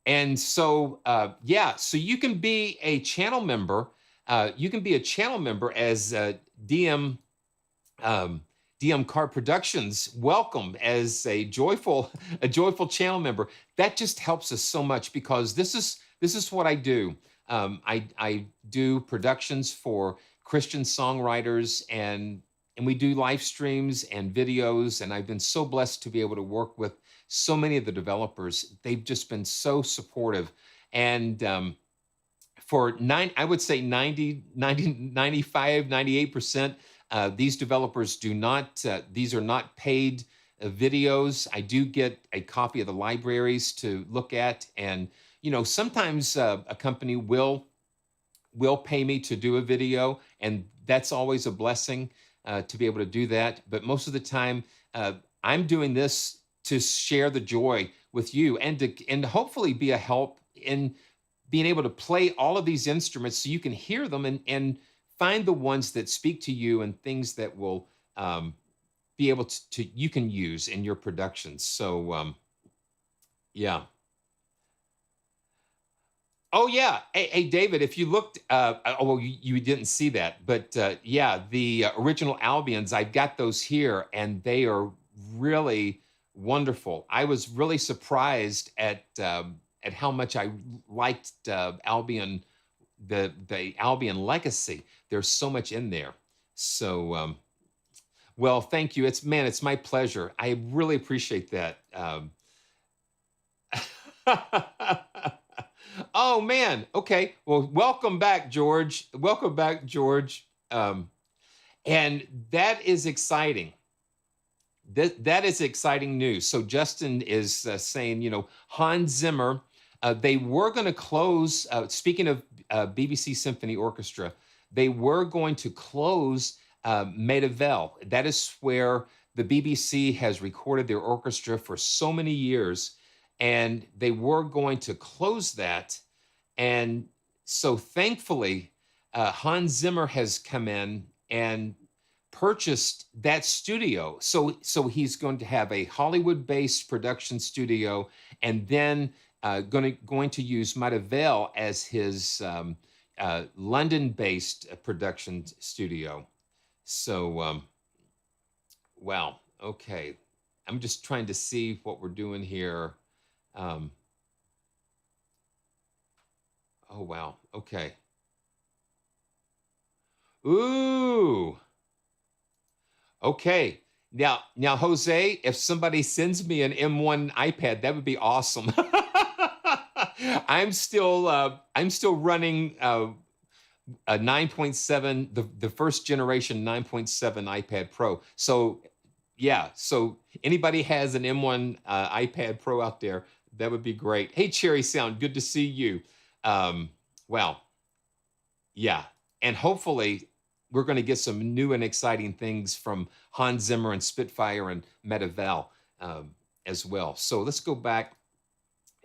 and so yeah, so you can be a channel member. You can be a channel member as DM um, DM Car Productions. Welcome as a joyful channel member. That just helps us so much because this is what I do. I do productions for Christian songwriters, and we do live streams and videos, and I've been so blessed to be able to work with so many of the developers. They've just been so supportive. And for I would say 98%, these developers do not, these are not paid videos. I do get a copy of the libraries to look at. And, you know, sometimes a company will pay me to do a video, and that's always a blessing to be able to do that. But most of the time, I'm doing this to share the joy with you, and to hopefully be a help in being able to play all of these instruments so you can hear them and find the ones that speak to you and things that will be able to you can use in your productions. So yeah. Oh yeah. Hey, David, if you looked, oh, well, you didn't see that, but yeah, the original Albions, I've got those here, and they are really wonderful. I was really surprised at how much I liked Albion, the Albion legacy. There's so much in there. So, well, thank you. It's my pleasure. I really appreciate that. Oh man. Okay. Well, welcome back, George. Welcome back, George. And that is exciting. That is exciting news. So Justin is saying, you know, Hans Zimmer, they were going to close, speaking of BBC Symphony Orchestra, they were going to close Maida Vale. That is where the BBC has recorded their orchestra for so many years, and they were going to close that. And so thankfully, Hans Zimmer has come in and purchased that studio. So he's going to have a Hollywood-based production studio, and then going to use Maida Vale as his London-based production studio. So, wow. Okay, I'm just trying to see what we're doing here. Oh wow. Okay. Ooh. Okay. Now, Jose, if somebody sends me an M1 iPad, that would be awesome. I'm still running a 9.7, the first generation 9.7 iPad Pro. So yeah, so anybody has an M1 iPad Pro out there, that would be great. Hey, Cherry Sound, good to see you. Well, yeah, and hopefully we're going to get some new and exciting things from Hans Zimmer and Spitfire and Maida Vale as well. So let's go back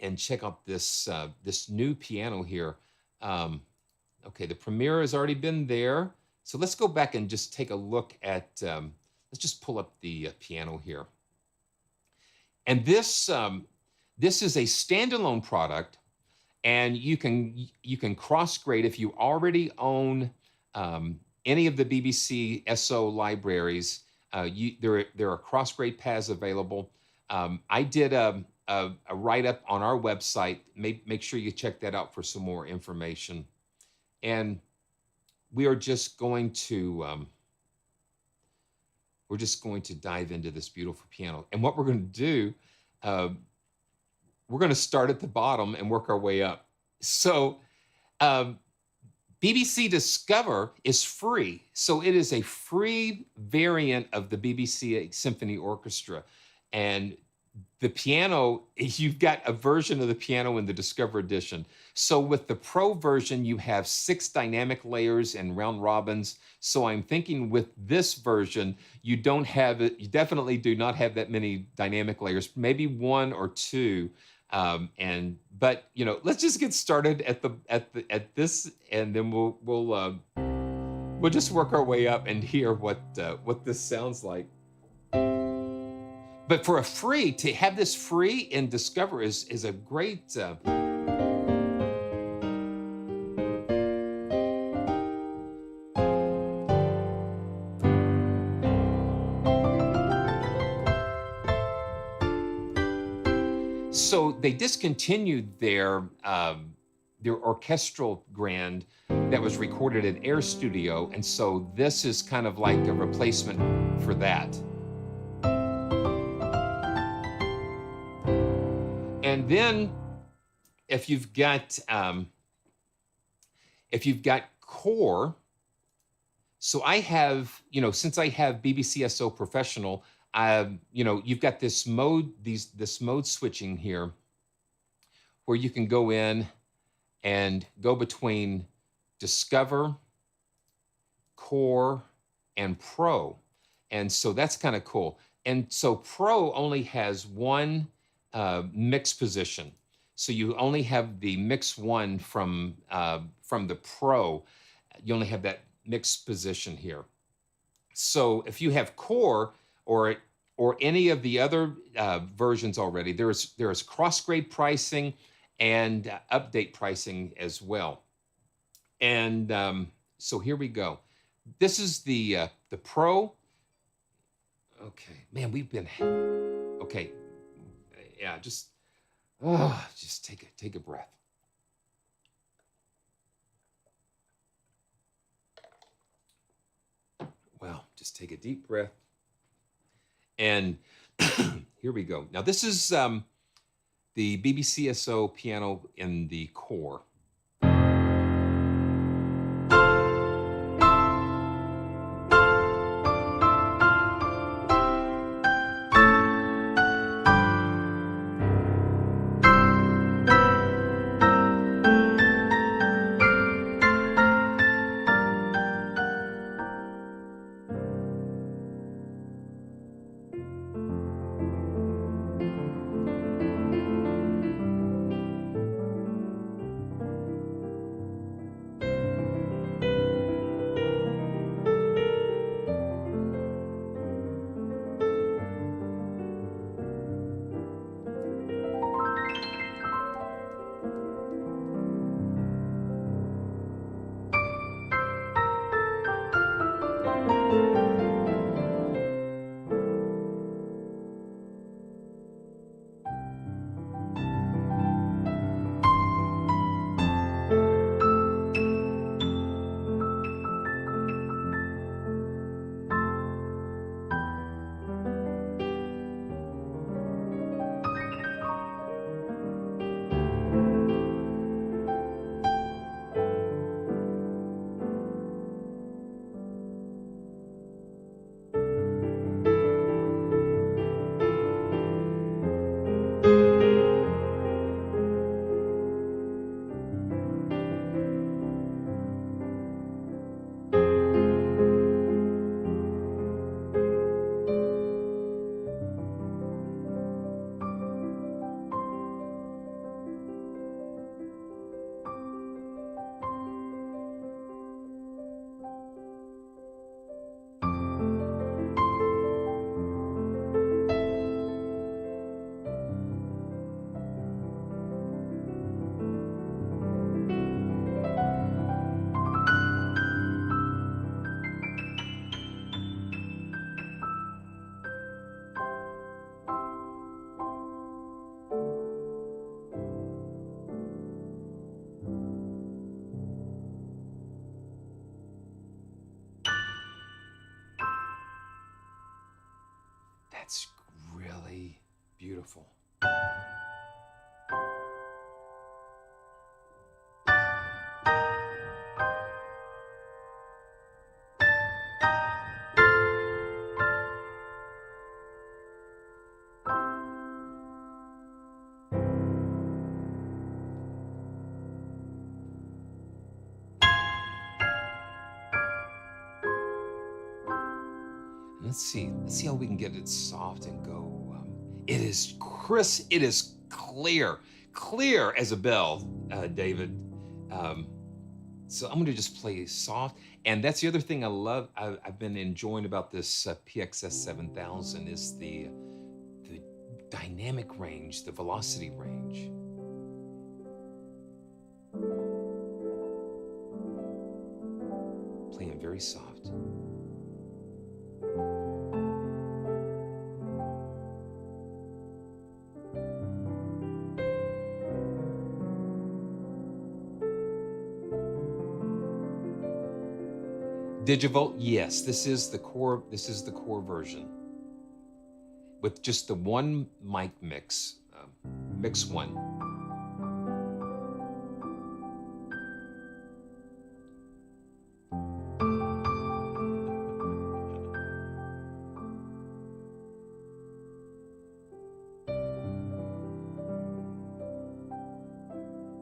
and check out this this new piano here. Okay, the premiere has already been there. So let's go back and just take a look at, let's just pull up the piano here. And this is a standalone product, and you can cross-grade if you already own any of the BBCSO libraries. There are cross-grade paths available. I did a write-up on our website. Make sure you check that out for some more information. And we are just going to dive into this beautiful piano. And what we're going to do, we're going to start at the bottom and work our way up. So BBC Discover is free. So it is a free variant of the BBC Symphony Orchestra. And the piano, you've got a version of the piano in the Discover Edition. So with the Pro version, you have 6 dynamic layers and round robins. So I'm thinking with this version, you don't have it. You definitely do not have that many dynamic layers, maybe 1 or 2. But you know, let's just get started at this, and then we'll just work our way up and hear what this sounds like. But for a free, to have this free in Discover is a great. So they discontinued their orchestral grand that was recorded in Air Studio, and so this is kind of like a replacement for that. And then if you've got core, so I have, you know, since I have BBCSO Professional, you know, you've got this mode switching here where you can go in and go between Discover, Core, and Pro. And so that's kind of cool. And so Pro only has one mix position. So you only have the mix 1 from the Pro. You only have that mix position here. So if you have Core or any of the other versions already, there is cross-grade pricing and update pricing as well. And so here we go. This is the Pro. Okay, man, we've been okay. Yeah, just take a breath. Well, just take a deep breath. And here we go. Now this is the BBCSO piano in the Core. That's really beautiful. Let's see how we can get it soft and go. It is crisp, it is clear as a bell, David. So I'm gonna just play soft. And that's the other thing I love, I've been enjoying about this PXS 7000 is the dynamic range, the velocity range. Playing very soft. Digivolt, yes, this is the core version with just the one mic mix, mix one.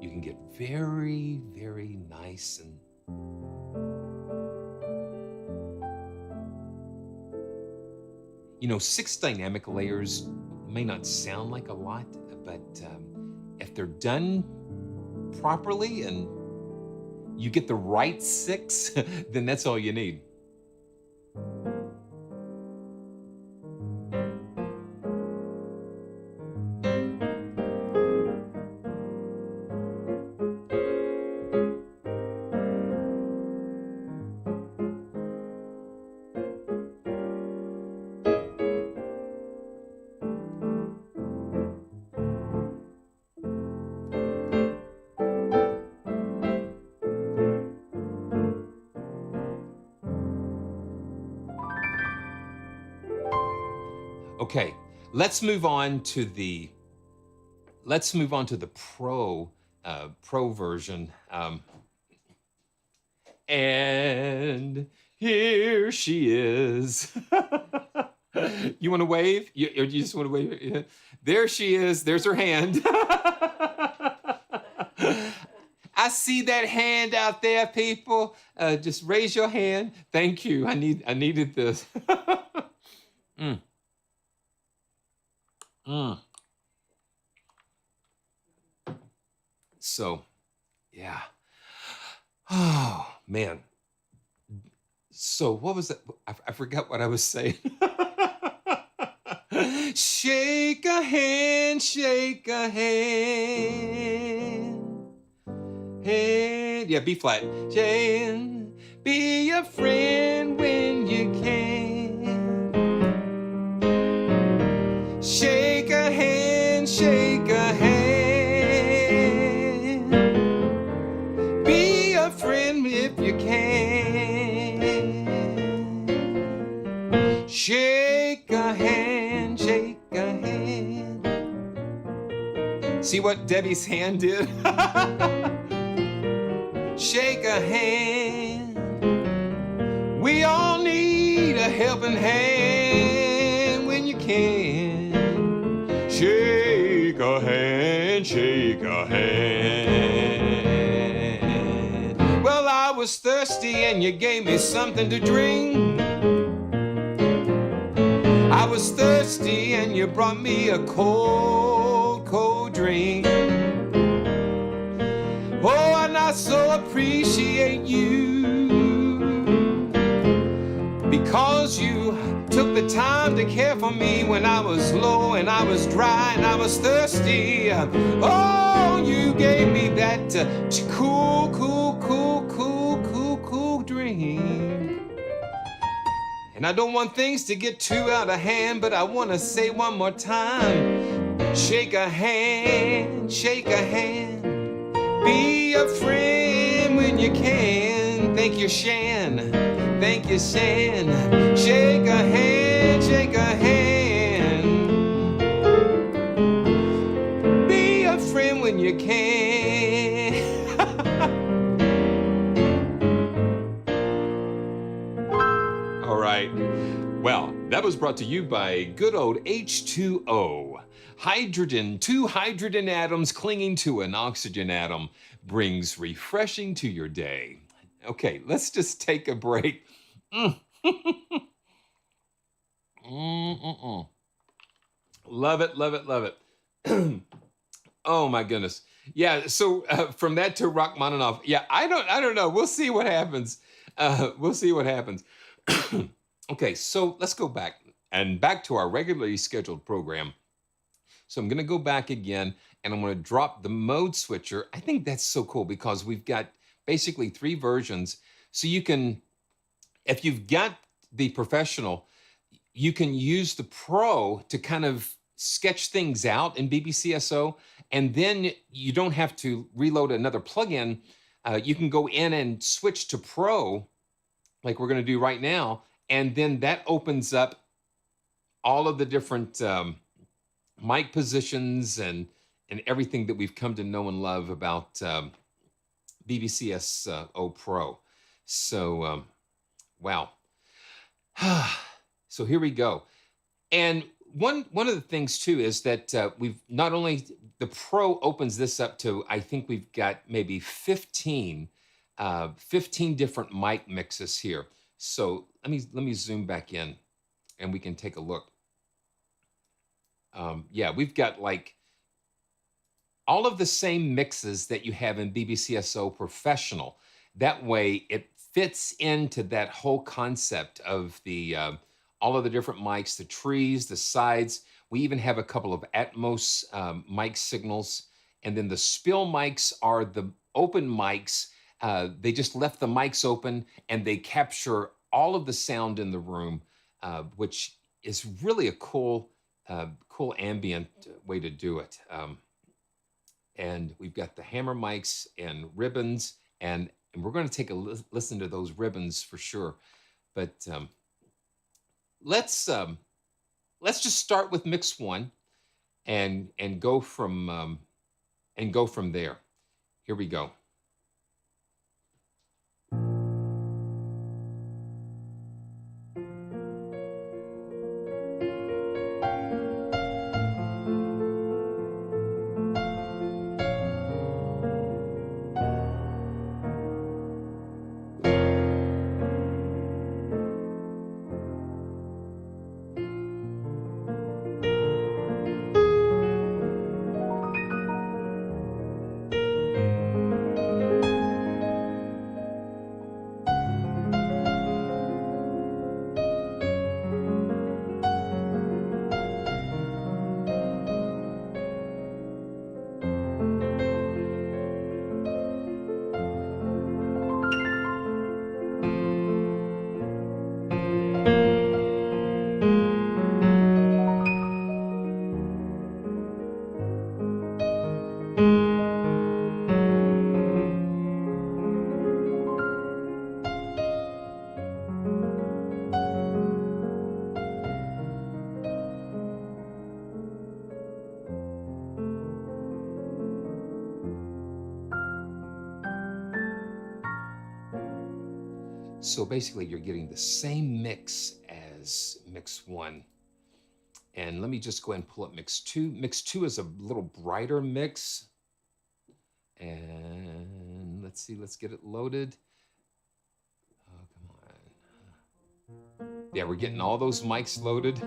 You can get very, very nice and you know, 6 dynamic layers may not sound like a lot, but if they're done properly and you get the right 6, then that's all you need. Okay, let's move on to the pro version. And here she is. You want to wave? Or you just want to wave? Yeah. There she is. There's her hand. I see that hand out there, people. Just raise your hand. Thank you. I needed this. So, yeah. Oh, man. So what was that? I forgot what I was saying. Shake a hand, shake a hand. Hand, yeah, B flat. Jan, be a friend when you can. Shake a hand, shake a hand. Be a friend if you can. Shake a hand, shake a hand. See what Debbie's hand did? Shake a hand. We all need a helping hand when you can. Shake a hand, shake a hand. Well, I was thirsty and you gave me something to drink. I was thirsty and you brought me a cold, cold drink. Oh, and I so appreciate you because you took the time to care for me when I was low and I was dry and I was thirsty. Oh, you gave me that cool, cool, cool, cool, cool, cool drink. And I don't want things to get too out of hand, but I want to say one more time. Shake a hand, shake a hand. Be a friend when you can. Thank you, Shan. Thank you, Shan. Shake a hand, shake a hand. Be a friend when you can. All right. Well, that was brought to you by good old H2O. Hydrogen, 2 hydrogen atoms clinging to an oxygen atom brings refreshing to your day. Okay, let's just take a break. Love it, love it, love it. Oh my goodness. Yeah. So from that to Rachmaninoff, yeah, I don't know. We'll see what happens. We'll see what happens. Okay, so let's go back to our regularly scheduled program. So I'm going to go back again, and I'm going to drop the mode switcher. I think that's so cool because we've got basically 3 versions. So you can, if you've got the professional, you can use the pro to kind of sketch things out in BBCSO, and then you don't have to reload another plugin. You can go in and switch to pro, like we're going to do right now, and then that opens up all of the different mic positions and everything that we've come to know and love about BBCSO Pro. So, wow. So here we go. And one of the things too is that we've not only, the Pro opens this up to, I think we've got maybe 15 different mic mixes here. So let me zoom back in and we can take a look. Yeah, we've got like all of the same mixes that you have in BBCSO Professional. That way it fits into that whole concept of the all of the different mics, the trees, the sides. We even have a couple of Atmos mic signals. And then the spill mics are the open mics. They just left the mics open and they capture all of the sound in the room, which is really a cool ambient way to do it. And we've got the hammer mics and ribbons, and we're going to take a listen to those ribbons for sure. But let's just start with mix 1 and go from there. Here we go. So basically you're getting the same mix as mix 1. And let me just go ahead and pull up mix 2. Mix 2 is a little brighter mix. And let's see, let's get it loaded. Oh, come on. Yeah, we're getting all those mics loaded.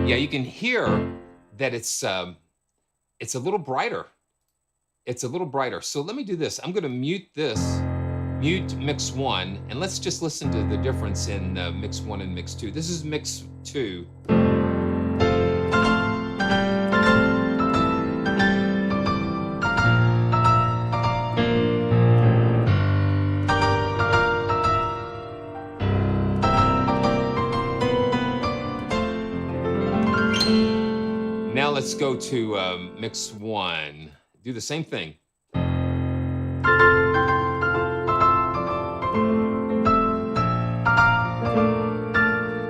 Yeah, you can hear that it's a little brighter. It's a little brighter. So let me do this. I'm going to mute mix 1, and let's just listen to the difference in mix 1 and mix 2. This is mix 2. Now let's go to mix 1. Do the same thing.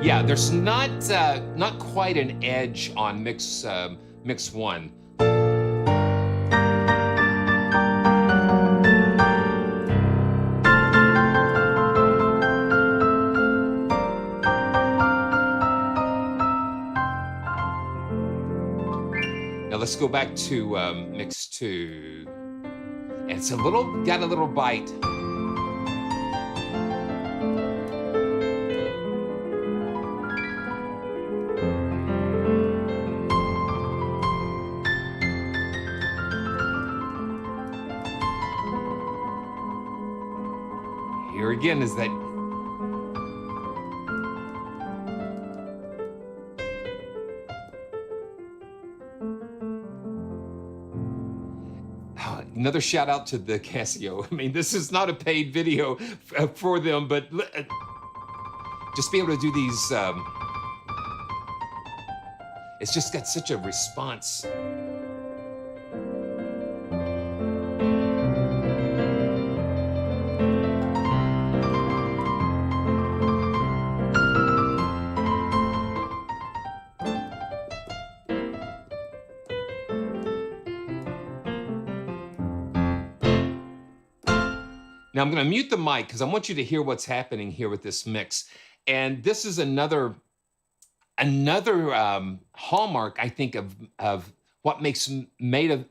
Yeah, there's not quite an edge on mix 1. Now let's go back to mix 2. And it's got a little bite. here again is that. Another shout out to the Casio. I mean, this is not a paid video for them, but just be able to do these, it's just got such a response. Now I'm going to mute the mic because I want you to hear what's happening here with this mix. And this is another hallmark, I think, of what makes Maida,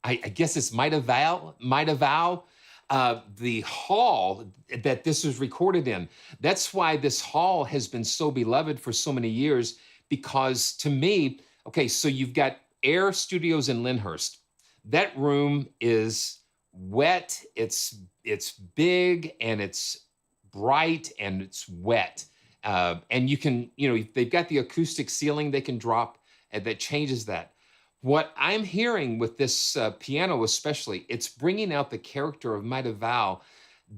I guess it's Maida Vale, the hall that this was recorded in. That's why this hall has been so beloved for so many years, because to me, okay, so you've got Air Studios in Lyndhurst. That room is wet, it's big, and it's bright, and it's wet. And you can, they've got the acoustic ceiling they can drop, and that changes that. What I'm hearing with this piano especially, it's bringing out the character of Maida Vale,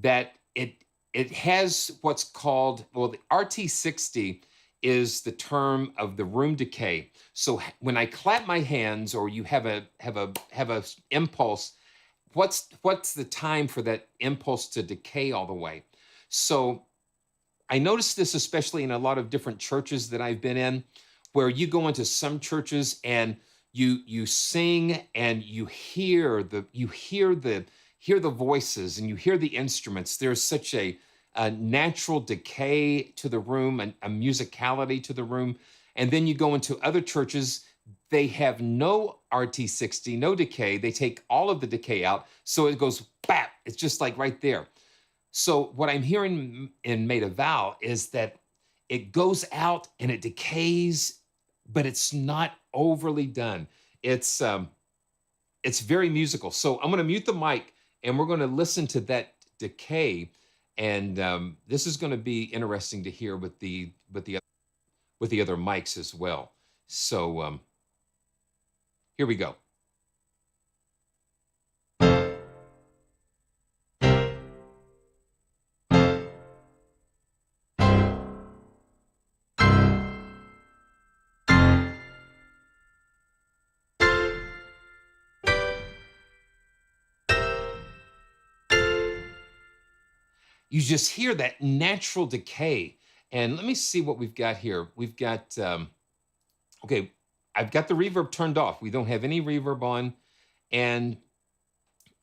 that it has what's called, well, the RT60 is the term of the room decay. So when I clap my hands, or you have a impulse, what's the time for that impulse to decay all the way? So I noticed this especially in a lot of different churches that I've been in, where you go into some churches and you sing and you hear the voices and you hear the instruments. There's such a natural decay to the room and a musicality to the room. And then you go into other churches, they have no RT60, no decay. They take all of the decay out. So it goes bap. It's just like right there. So what I'm hearing in Maida Vale is that it goes out and it decays, but it's not overly done. It's very musical. So I'm going to mute the mic and we're going to listen to that decay. And this is going to be interesting to hear with the other mics as well. So here we go. You just hear that natural decay. And let me see what we've got here. We've got, okay, I've got the reverb turned off. We don't have any reverb on. And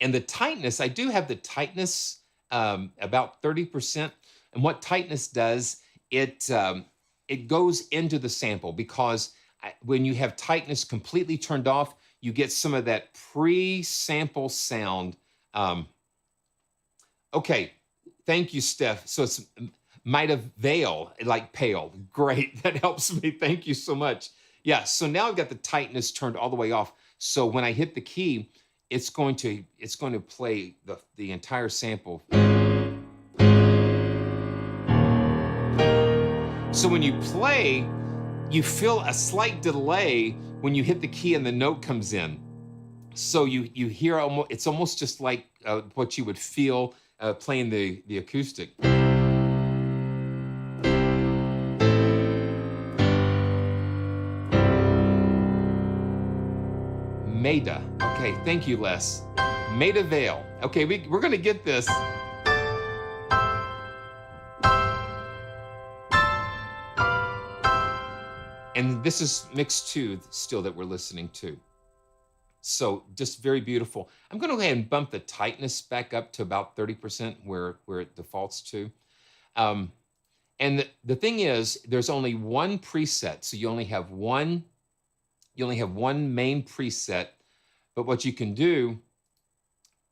the tightness, I do have the tightness about 30%. And what tightness does, it goes into the sample, because when you have tightness completely turned off, you get some of that pre-sample sound. Okay, thank you, Steph. So it's Maida Vale, like pale. Great, that helps me. Thank you so much. Yeah, so now I've got the tightness turned all the way off. So when I hit the key, it's going to play the entire sample. So when you play, you feel a slight delay when you hit the key and the note comes in. So you hear it's almost just like what you would feel playing the acoustic. Maida. Okay, thank you, Les. Maida Vale. Okay, we're going to get this. And this is mix 2 still that we're listening to. So just very beautiful. I'm going to go ahead and bump the tightness back up to about 30% where it defaults to. And the thing is, there's only one preset. So you only have one main preset. But what you can do,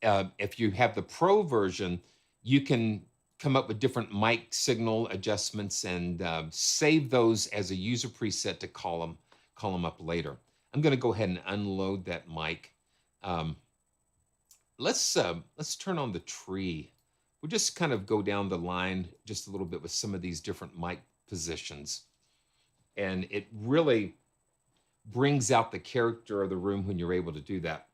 if you have the Pro version, you can come up with different mic signal adjustments and save those as a user preset to call them up later. I'm going to go ahead and unload that mic. Let's turn on the tree we'll just kind of go down the line just a little bit with some of these different mic positions. And it really brings out the character of the room when you're able to do that.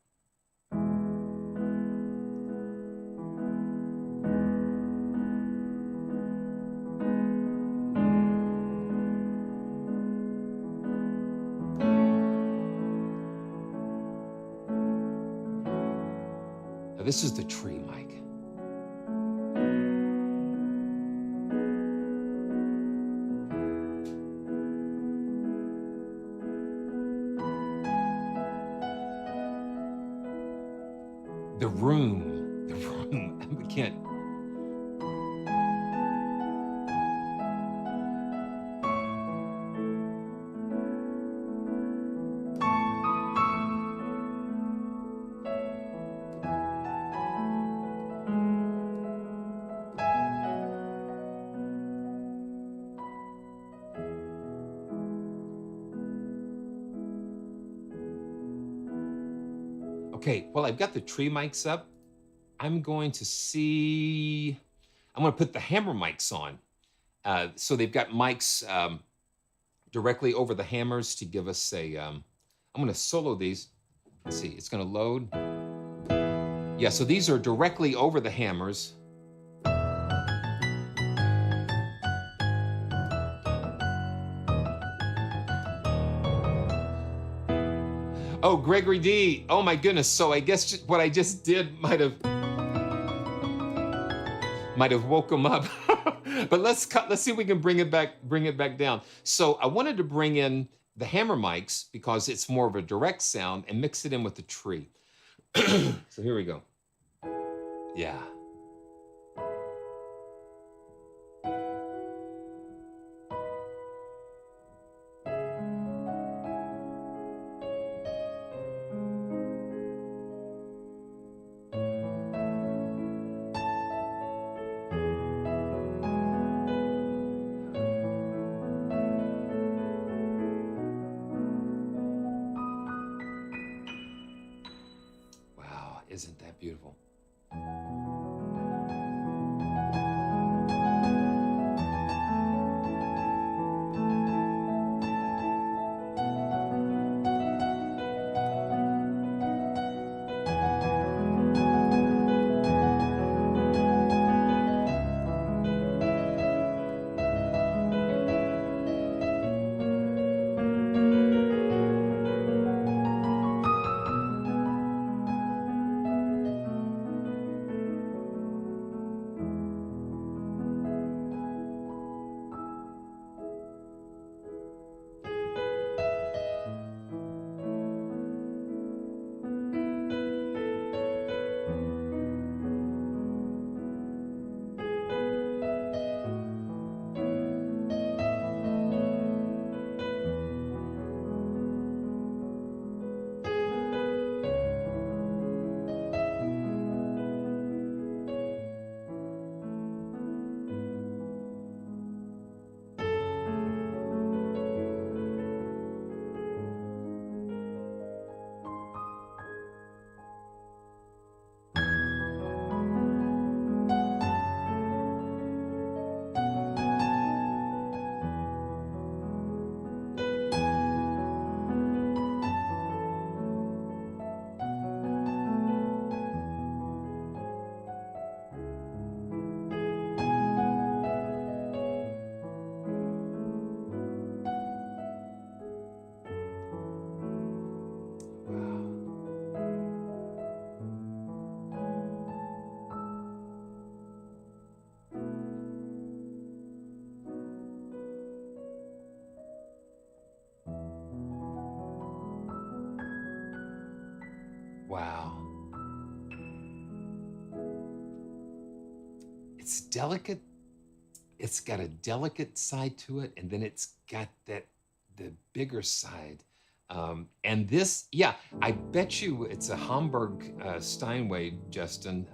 Now, this is the tree mic. The room, we can't. Okay, well, I've got the tree mics up. I'm going to put the hammer mics on. So they've got mics directly over the hammers to give us I'm going to solo these. Let's see, it's going to load. Yeah, so these are directly over the hammers. Oh, Gregory D. Oh my goodness. So I guess what I just did might have woke him up. But let's see if we can bring it back down. So I wanted to bring in the hammer mics because it's more of a direct sound and mix it in with the tree. So here we go. Yeah. Isn't that beautiful? Wow. It's delicate. It's got a delicate side to it, and then it's got the bigger side. And this, yeah, I bet you it's a Hamburg Steinway, Justin.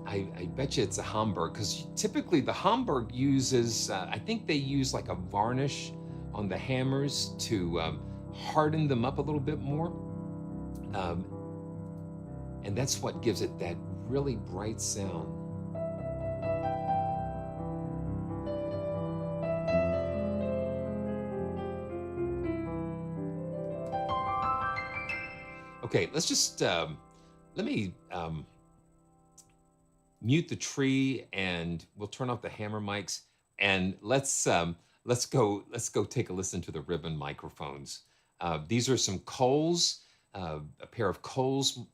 I bet you it's a Hamburg, because typically the Hamburg uses, I think they use like a varnish on the hammers to harden them up a little bit more. And that's what gives it that really bright sound. Okay, let's just let me mute the tree, and we'll turn off the hammer mics, and let's go take a listen to the ribbon microphones. These are some Coles, a pair of Coles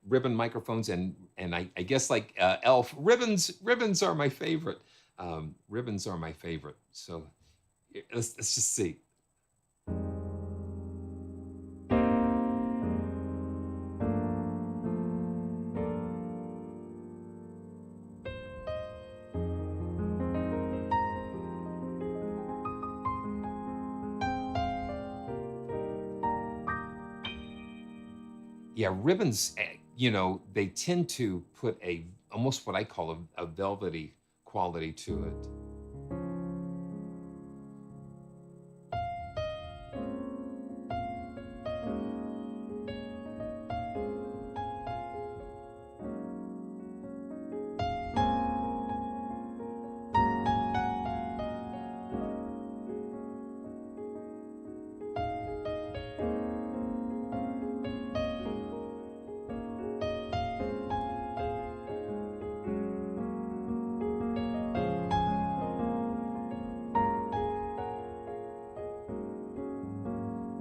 ribbon microphones, and I guess like Elf, ribbons are my favorite. Ribbons are my favorite. So let's just see. Yeah, ribbons, you know, they tend to put almost what I call a velvety quality to it.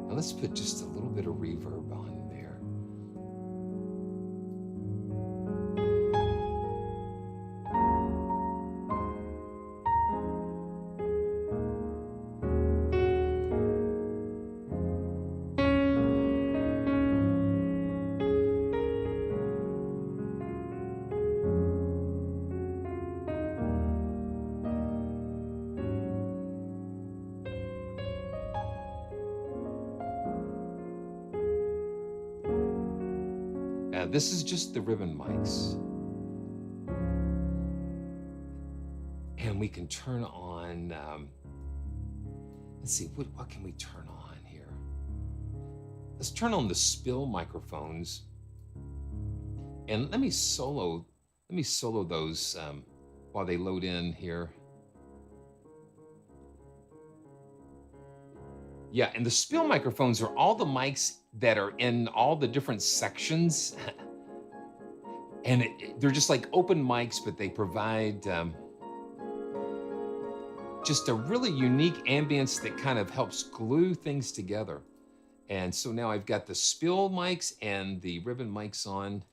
Let's put just a little bit of reverb on there. This is just the ribbon mics. And we can turn on, let's see, what can we turn on here? Let's turn on the spill microphones. And let me solo those while they load in here. Yeah, and the spill microphones are all the mics that are in all the different sections. And they're just like open mics, but they provide just a really unique ambience that kind of helps glue things together. And so now I've got the spill mics and the ribbon mics on.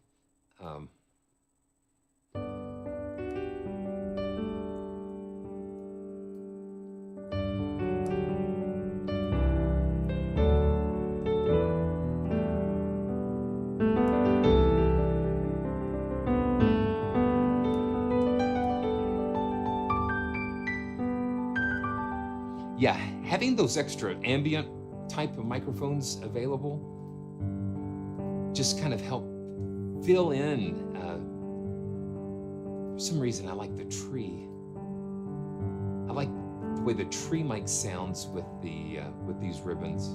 Yeah, having those extra ambient type of microphones available just kind of help fill in. For some reason, I like the tree. I like the way the tree mic sounds with these ribbons.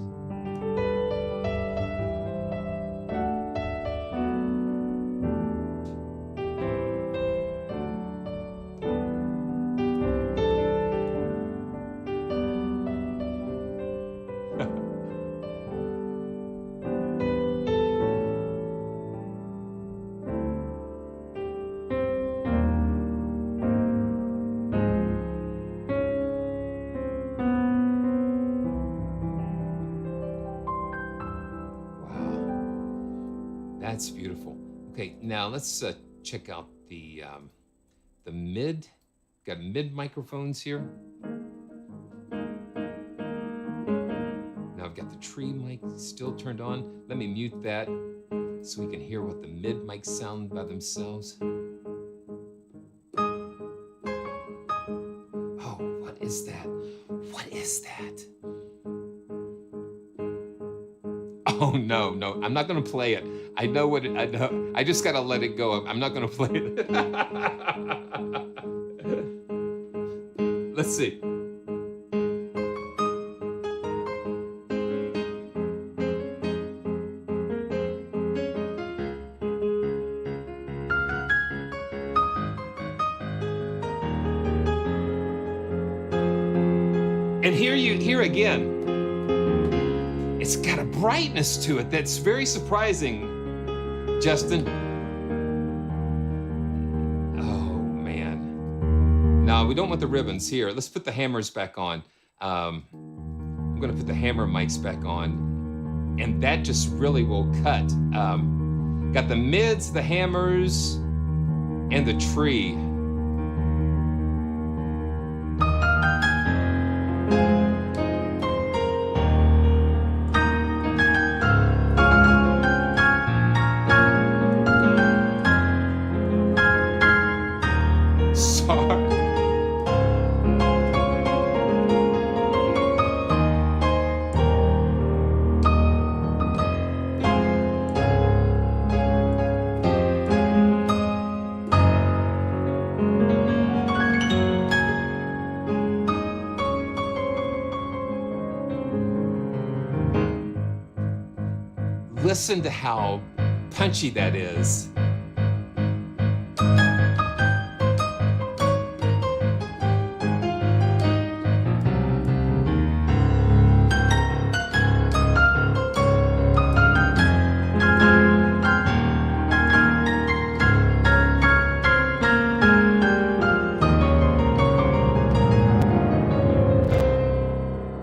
That's beautiful. Okay, now let's check out the mid. Got mid microphones here. Now I've got the tree mic still turned on. Let me mute that so we can hear what the mid mics sound by themselves. Oh, what is that? What is that? Oh, no, I'm not gonna play it. I know. I just gotta let it go. I'm not gonna play it. Let's see. And here again, it's got a brightness to it that's very surprising. Justin? Oh, man. No, we don't want the ribbons here. Let's put the hammers back on. I'm going to put the hammer mics back on, and that just really will cut. Got the mids, the hammers, and the tree. Listen to how punchy that is.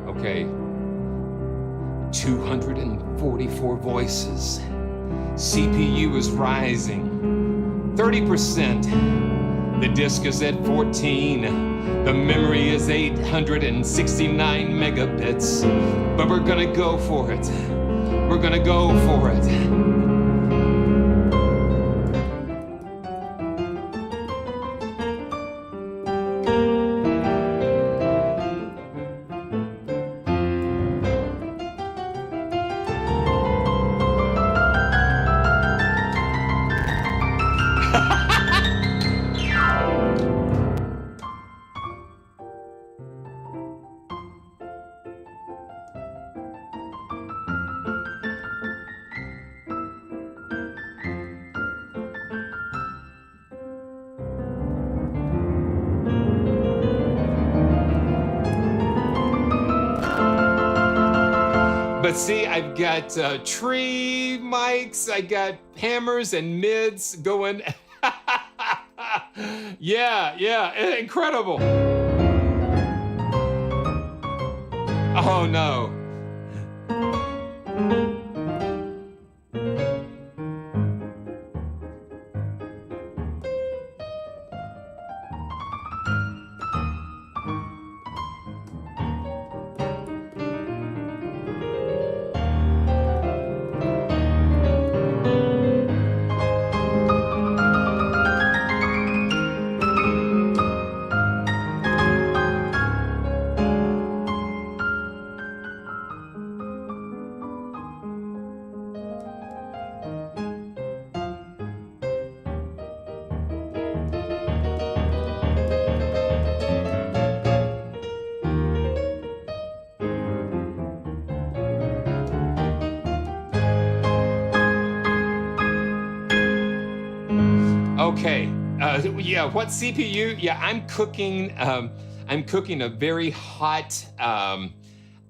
Okay. 244 voices. CPU is rising 30%. The disk is at 14. The memory is 869 megabits. But we're gonna go for it. We're gonna go for it. But see, I've got tree mics, I got hammers and mids going. Yeah, incredible. Oh no. Okay, yeah, what CPU? Yeah, I'm cooking a very hot i9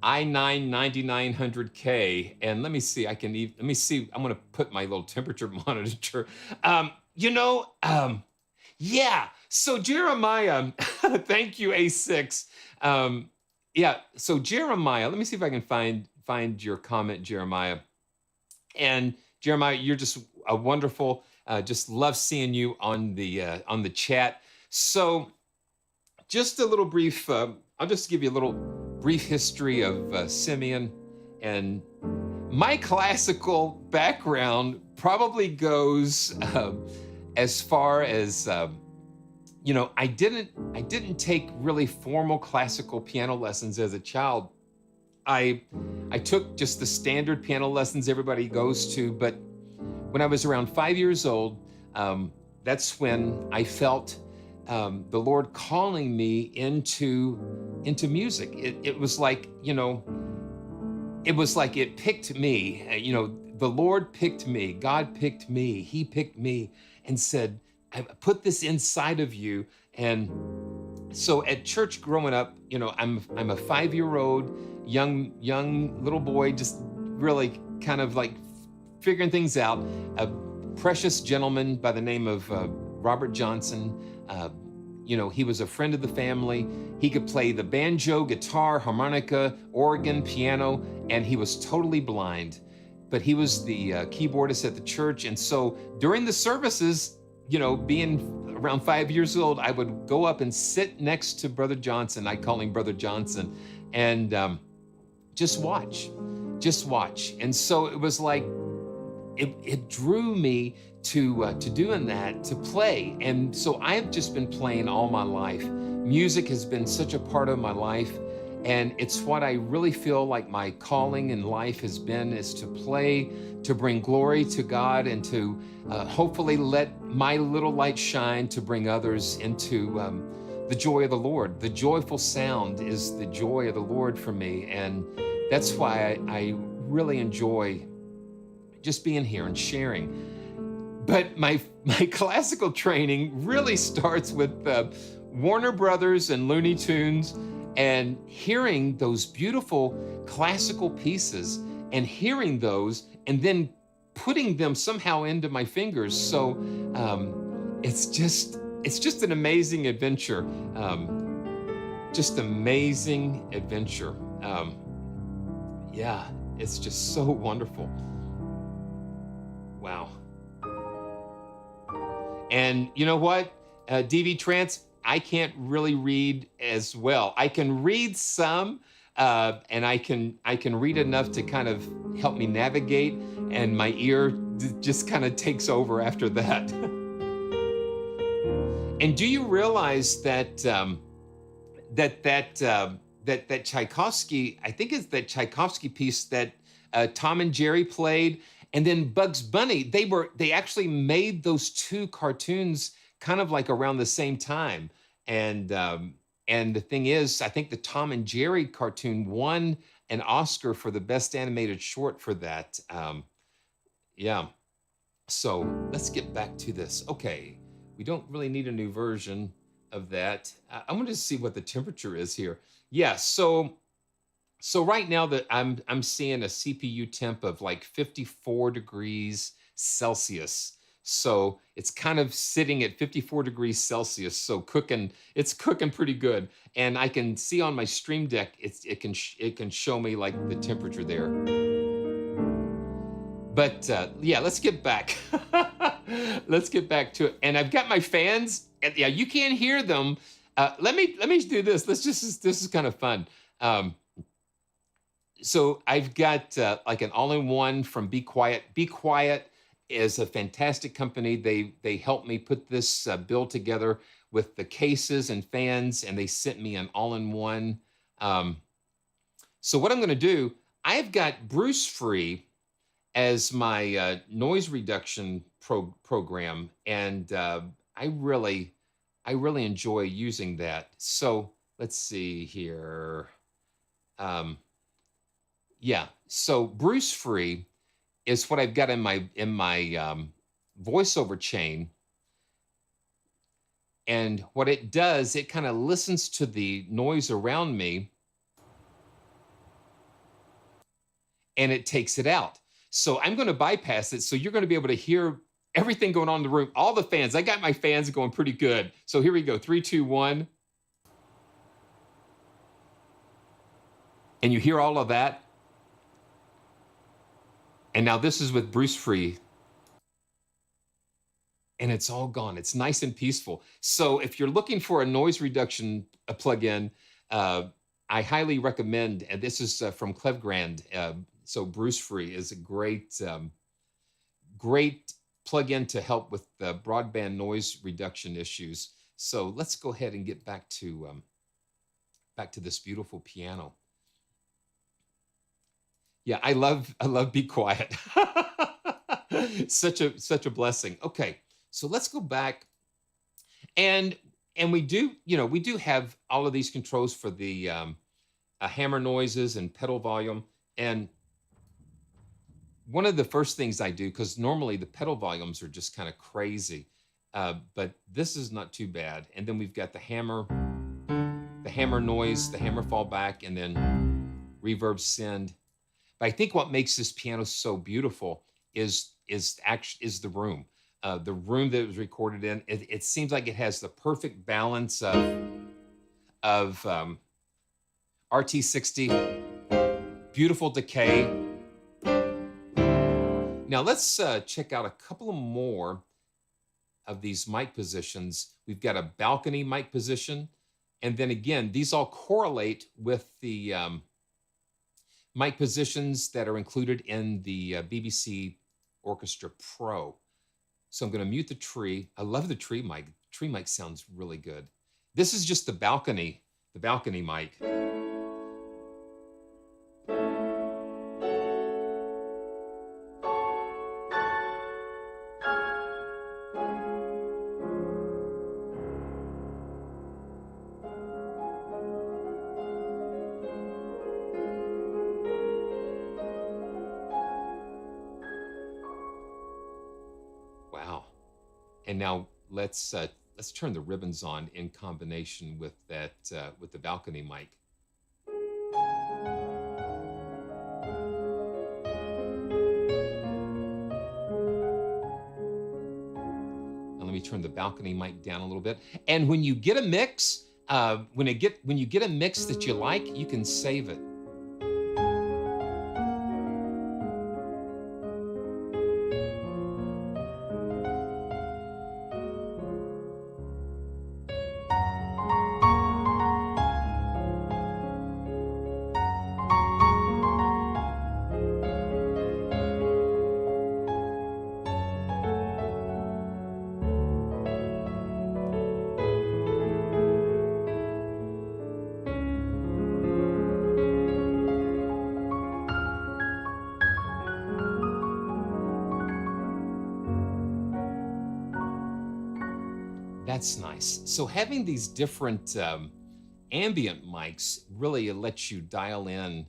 9900K, and let me see, I'm gonna put my little temperature monitor. Yeah, so Jeremiah, thank you, A6. Yeah, so Jeremiah, let me see if I can find your comment, Jeremiah. And Jeremiah, you're just a wonderful, just love seeing you on the chat. So just a little brief, I'll just give you a little brief history of Simeon. And my classical background probably goes as far as, I didn't take really formal classical piano lessons as a child. I took just the standard piano lessons everybody goes to, but when I was around 5 years old, that's when I felt the Lord calling me into music. It was like, it picked me. The Lord picked me, God picked me, He picked me and said, I put this inside of you. And so at church growing up, I'm a 5-year-old young little boy, just really kind of like figuring things out. precious gentleman by the name of Robert Johnson. He was a friend of the family. He could play the banjo, guitar, harmonica, organ, piano, and he was totally blind. But he was the keyboardist at the church. And so during the services, being around 5 years old, I would go up and sit next to Brother Johnson. I call him Brother Johnson, and just watch. And so it was like, it drew me to doing that, to play. And so I've just been playing all my life. Music has been such a part of my life, and it's what I really feel like my calling in life has been, is to play, to bring glory to God, and to hopefully let my little light shine to bring others into the joy of the Lord. The joyful sound is the joy of the Lord for me, and that's why I really enjoy just being here and sharing. But my classical training really starts with Warner Brothers and Looney Tunes, and hearing those beautiful classical pieces and hearing those and then putting them somehow into my fingers. So it's just an amazing adventure. Just amazing adventure. Yeah, it's just so wonderful. Wow. And you know what, DV Trance, I can't really read as well. I can read some, and I can read enough to kind of help me navigate, and my ear just kind of takes over after that. And do you realize that that Tchaikovsky, I think it's that Tchaikovsky piece that Tom and Jerry played, and then Bugs Bunny, they actually made those two cartoons kind of like around the same time. And the thing is, I think the Tom and Jerry cartoon won an Oscar for the best animated short for that. Yeah. So let's get back to this. Okay, we don't really need a new version of that. I want to see what the temperature is here. Yeah. So right now that I'm seeing a CPU temp of like 54 degrees Celsius. So it's kind of sitting at 54 degrees Celsius. So it's cooking pretty good. And I can see on my Stream Deck, it can show me like the temperature there. But yeah, let's get back. Let's get back to it. And I've got my fans. And yeah, you can't hear them. Let me do this. This is kind of fun. So I've got like an all-in-one from Be Quiet. Be Quiet is a fantastic company. They helped me put this build together with the cases and fans, and they sent me an all-in-one. So what I'm going to do, I've got Bruce Free as my noise reduction program, and I really enjoy using that. So let's see here. Yeah, so Bruce Free is what I've got in my voiceover chain. And what it does, it kind of listens to the noise around me and it takes it out. So I'm going to bypass it. So you're going to be able to hear everything going on in the room. All the fans, I got my fans going pretty good. So here we go, 3, 2, 1. And you hear all of that. And now this is with Bruce Free. And it's all gone. It's nice and peaceful. So if you're looking for a noise reduction plugin, I highly recommend, and this is from Clevgrand. So Bruce Free is a great plugin to help with the broadband noise reduction issues. So let's go ahead and get back to this beautiful piano. Yeah, I love Be Quiet. Such a blessing. Okay, so let's go back, and we do have all of these controls for the hammer noises and pedal volume. And one of the first things I do, because normally the pedal volumes are just kind of crazy, but this is not too bad. And then we've got the hammer noise, the hammer fallback, and then reverb send. But I think what makes this piano so beautiful is is the room. The room that it was recorded in. It seems like it has the perfect balance of RT60, beautiful decay. Now let's check out a couple of more of these mic positions. We've got a balcony mic position, and then again, these all correlate with the mic positions that are included in the BBC Orchestra Pro. So I'm going to mute the tree. I love the tree mic. Tree mic sounds really good. This is just the balcony mic. Wow. And now let's turn the ribbons on in combination with that with the balcony mic. Now let me turn the balcony mic down a little bit. And when you get a mix, when you get a mix that you like, you can save it. That's nice. So having these different ambient mics really lets you dial in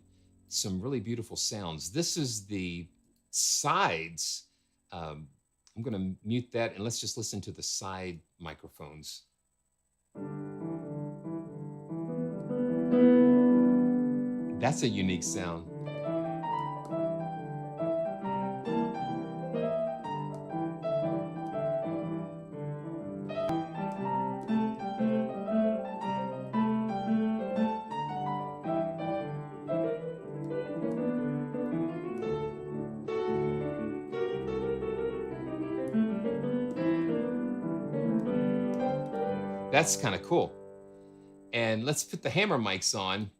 some really beautiful sounds. This is the sides. I'm going to mute that and let's just listen to the side microphones. That's a unique sound. That's kind of cool. And let's put the hammer mics on.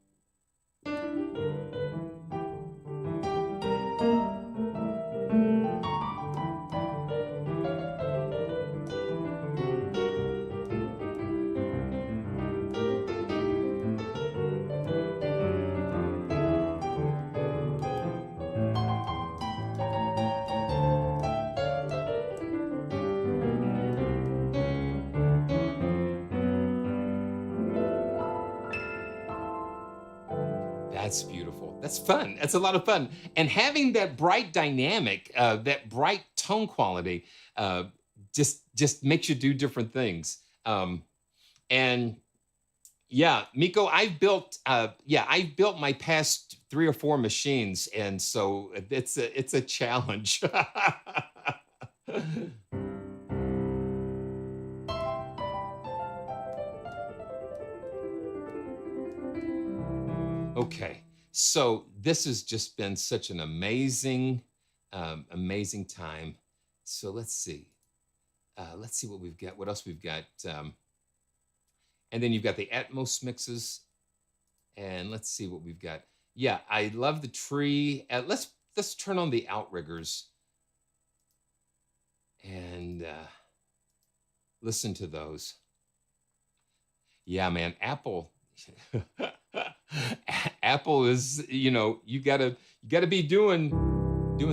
That's beautiful. That's fun. That's a lot of fun. And having that bright dynamic, that bright tone quality, just makes you do different things. And yeah, Miko, I've built my past 3 or 4 machines, and so it's a challenge. Okay, so this has just been such an amazing time. So let's see what we've got. What else we've got? And then you've got the Atmos mixes, and let's see what we've got. Yeah, I love the tree. Let's turn on the outriggers and listen to those. Yeah, man, Apple. Apple is, you gotta be doing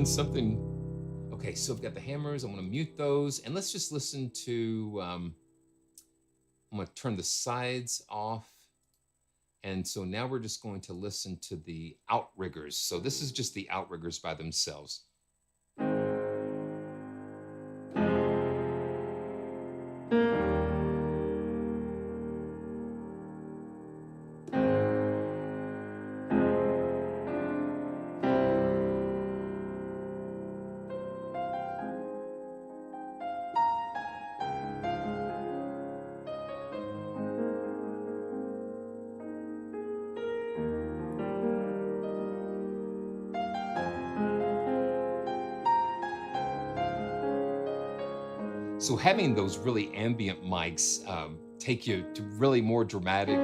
something. Okay, so I've got the hammers. I'm gonna mute those, and let's just listen to. I'm gonna turn the sides off, and so now we're just going to listen to the outriggers. So this is just the outriggers by themselves. So having those really ambient mics take you to really more dramatic.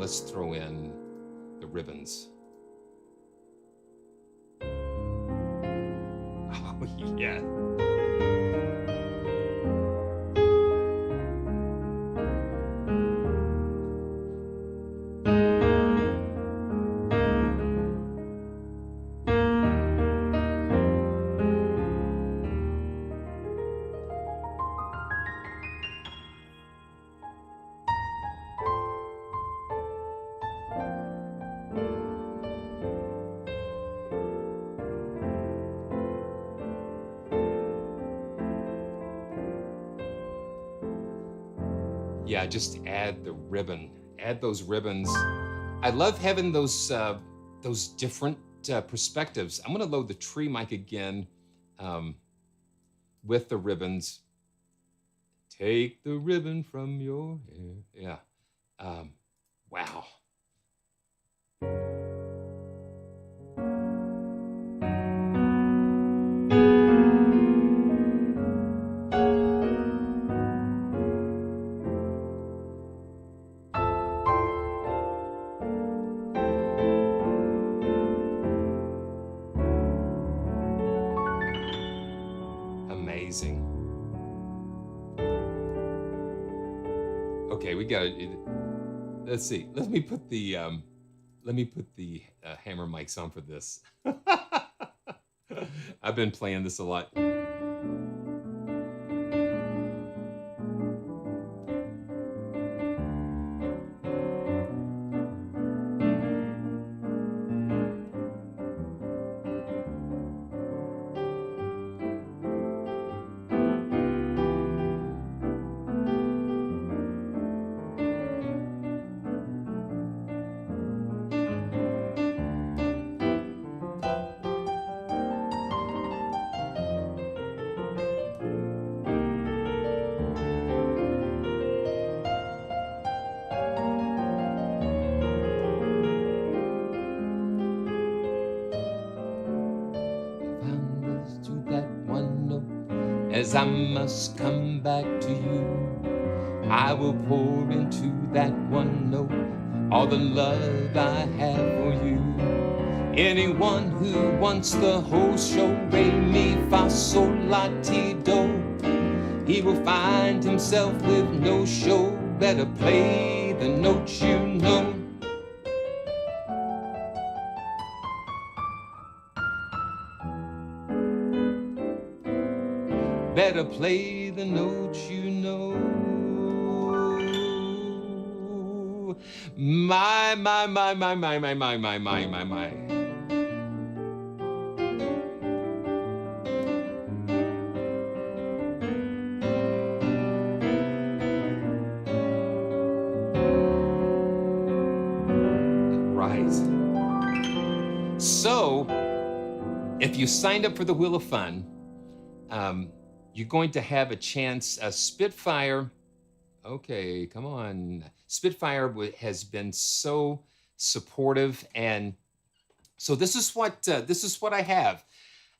Let's throw in the ribbons. Oh, yeah. Yeah, just add the ribbon. Add those ribbons. I love having those different perspectives. I'm gonna load the tree mic again with the ribbons. Take the ribbon from your hair. Yeah. Wow. Amazing. Okay, we got it. Let's see. Let me put the hammer mics on for this. I've been playing this a lot. As I must come back to you, I will pour into that one note all the love I have for you. Anyone who wants the whole show, re, mi, fa, sol, la, ti, do, he will find himself with no show. Better play the notes you know. Better play the notes you know. My. Right. So, if you signed up for the Wheel of Fun, you're going to have a chance. Spitfire, okay, come on. Spitfire has been so supportive, and so this is what I have.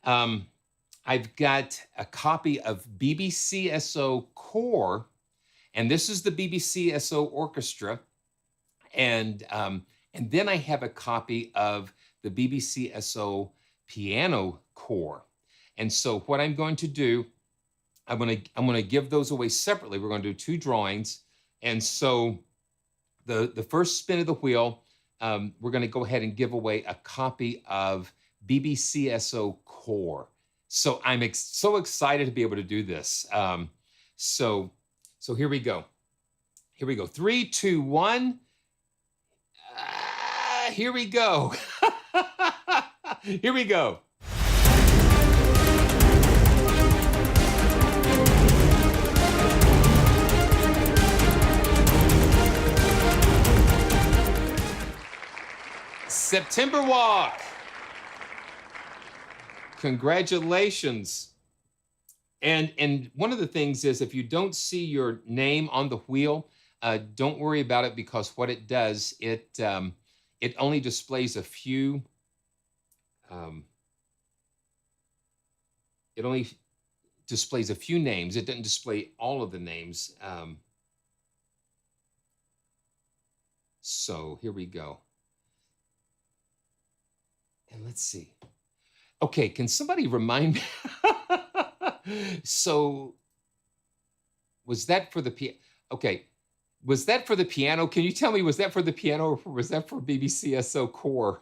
I've got a copy of BBCSO Core, and this is the BBCSO Orchestra, and then I have a copy of the BBCSO Piano Core. And so what I'm going to do, I'm gonna give those away separately. We're gonna do two drawings. And so the first spin of the wheel, we're gonna go ahead and give away a copy of BBCSO Core. So I'm so excited to be able to do this. So here we go. Here we go. 3, 2, 1. Here we go. Here we go. September Walk. Congratulations. And one of the things is if you don't see your name on the wheel, don't worry about it, because what it does, it only displays a few. It only displays a few names. It doesn't display all of the names. So here we go. And let's see. Okay, can somebody remind me? So was that for the piano? Okay, was that for the piano? Can you tell me, was that for the piano or was that for BBCSO core?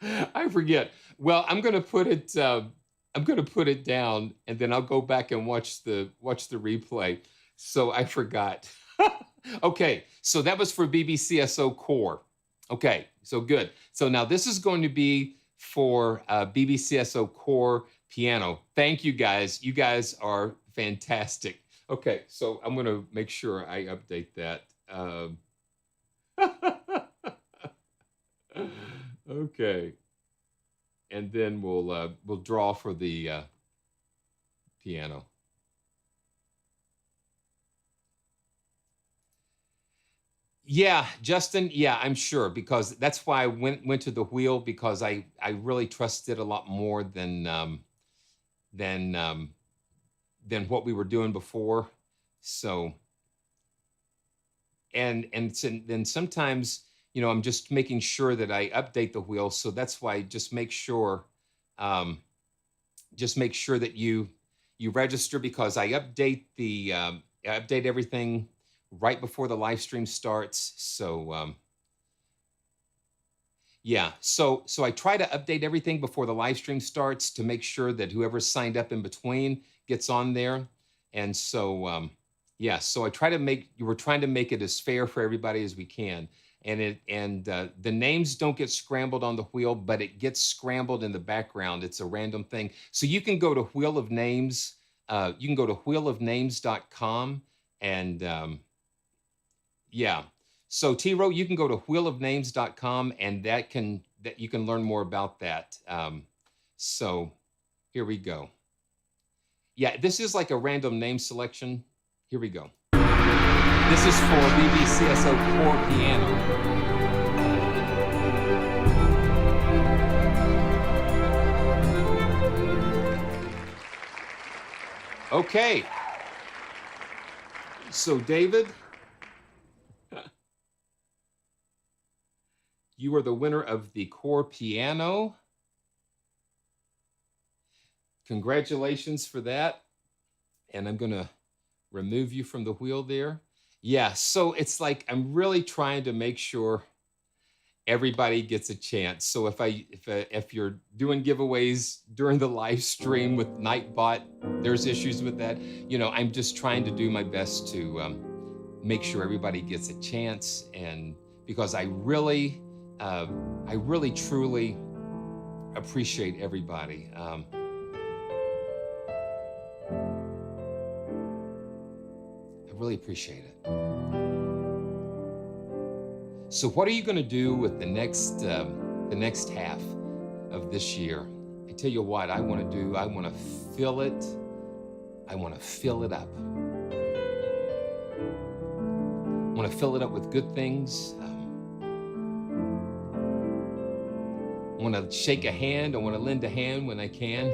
I forget. Well, I'm going to put it. I'm going to put it down, and then I'll go back and watch the replay. So I forgot. Okay, so that was for BBCSO core. Okay, so good. So now this is going to be for BBCSO core piano. Thank you guys. You guys are fantastic. Okay, so I'm going to make sure I update that. Okay, and then we'll draw for the piano. Yeah, Justin. Yeah, I'm sure, because that's why I went to the wheel, because I really trust it a lot more than what we were doing before. So, and then sometimes, you know, I'm just making sure that I update the wheel. So that's why just make sure that you register, because I update everything right before the live stream starts. So yeah, so I try to update everything before the live stream starts to make sure that whoever signed up in between gets on there. And so yeah, so we're trying to make it as fair for everybody as we can. And the names don't get scrambled on the wheel, but it gets scrambled in the background. It's a random thing. So you can go to Wheel of Names. You can go to wheelofnames.com and yeah. So T-Row, you can go to wheelofnames.com, and you can learn more about that. So here we go. Yeah, this is like a random name selection. Here we go. This is for BBCSO core piano. Okay. So David, you are the winner of the core piano. Congratulations for that. And I'm going to remove you from the wheel there. Yeah, so it's like I'm really trying to make sure everybody gets a chance. So if you're doing giveaways during the live stream with Nightbot, there's issues with that. You know, I'm just trying to do my best to make sure everybody gets a chance, and because I really truly appreciate everybody. I really appreciate it. So what are you going to do with the next half of this year? I tell you what I want to do. I want to fill it. I want to fill it up. I want to fill it up with good things. I want to shake a hand. I want to lend a hand when I can.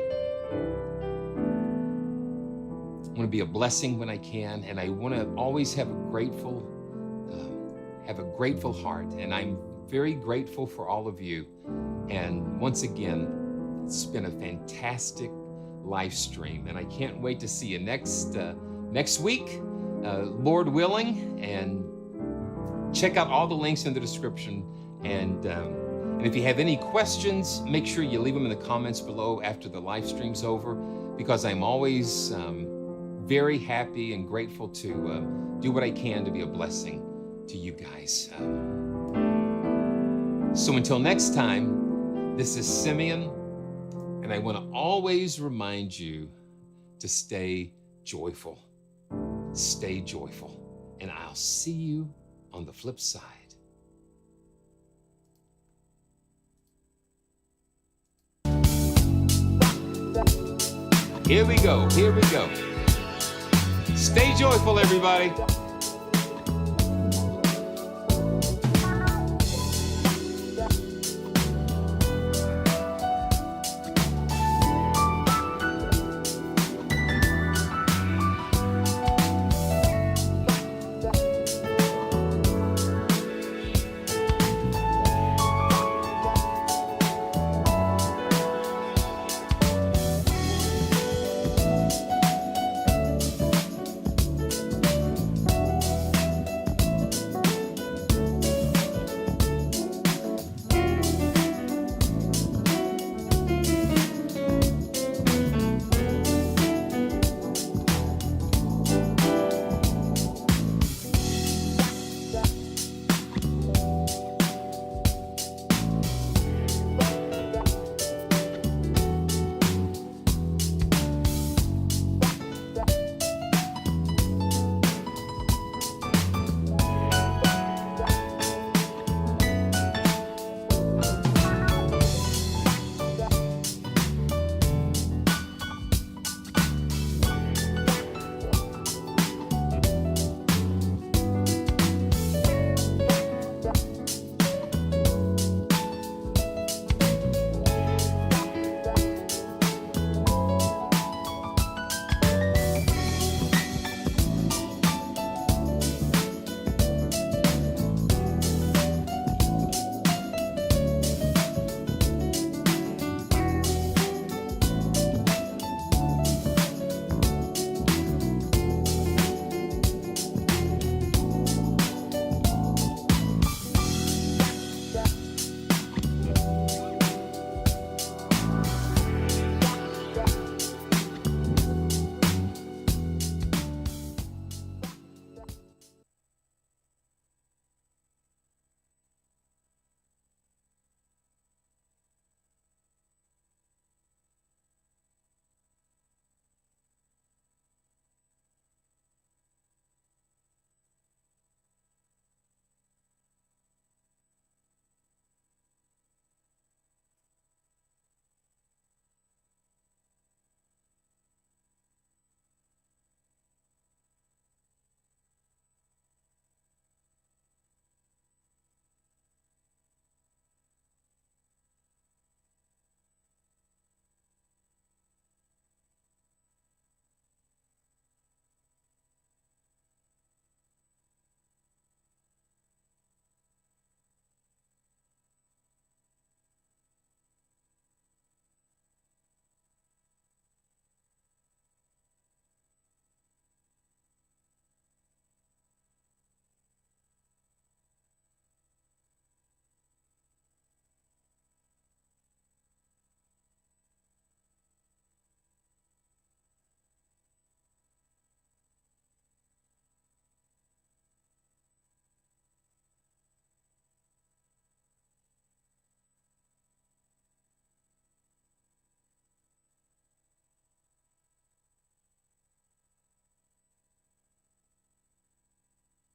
I want to be a blessing when I can, and I want to always have a grateful heart. And I'm very grateful for all of you. And once again, it's been a fantastic live stream, and I can't wait to see you next week, Lord willing. And check out all the links in the description. And if you have any questions, make sure you leave them in the comments below after the live stream's over, because I'm always very happy and grateful to do what I can to be a blessing to you guys. So until next time, this is Simeon, and I want to always remind you to stay joyful. Stay joyful, and I'll see you on the flip side. Here we go. Here we go. Stay joyful, everybody.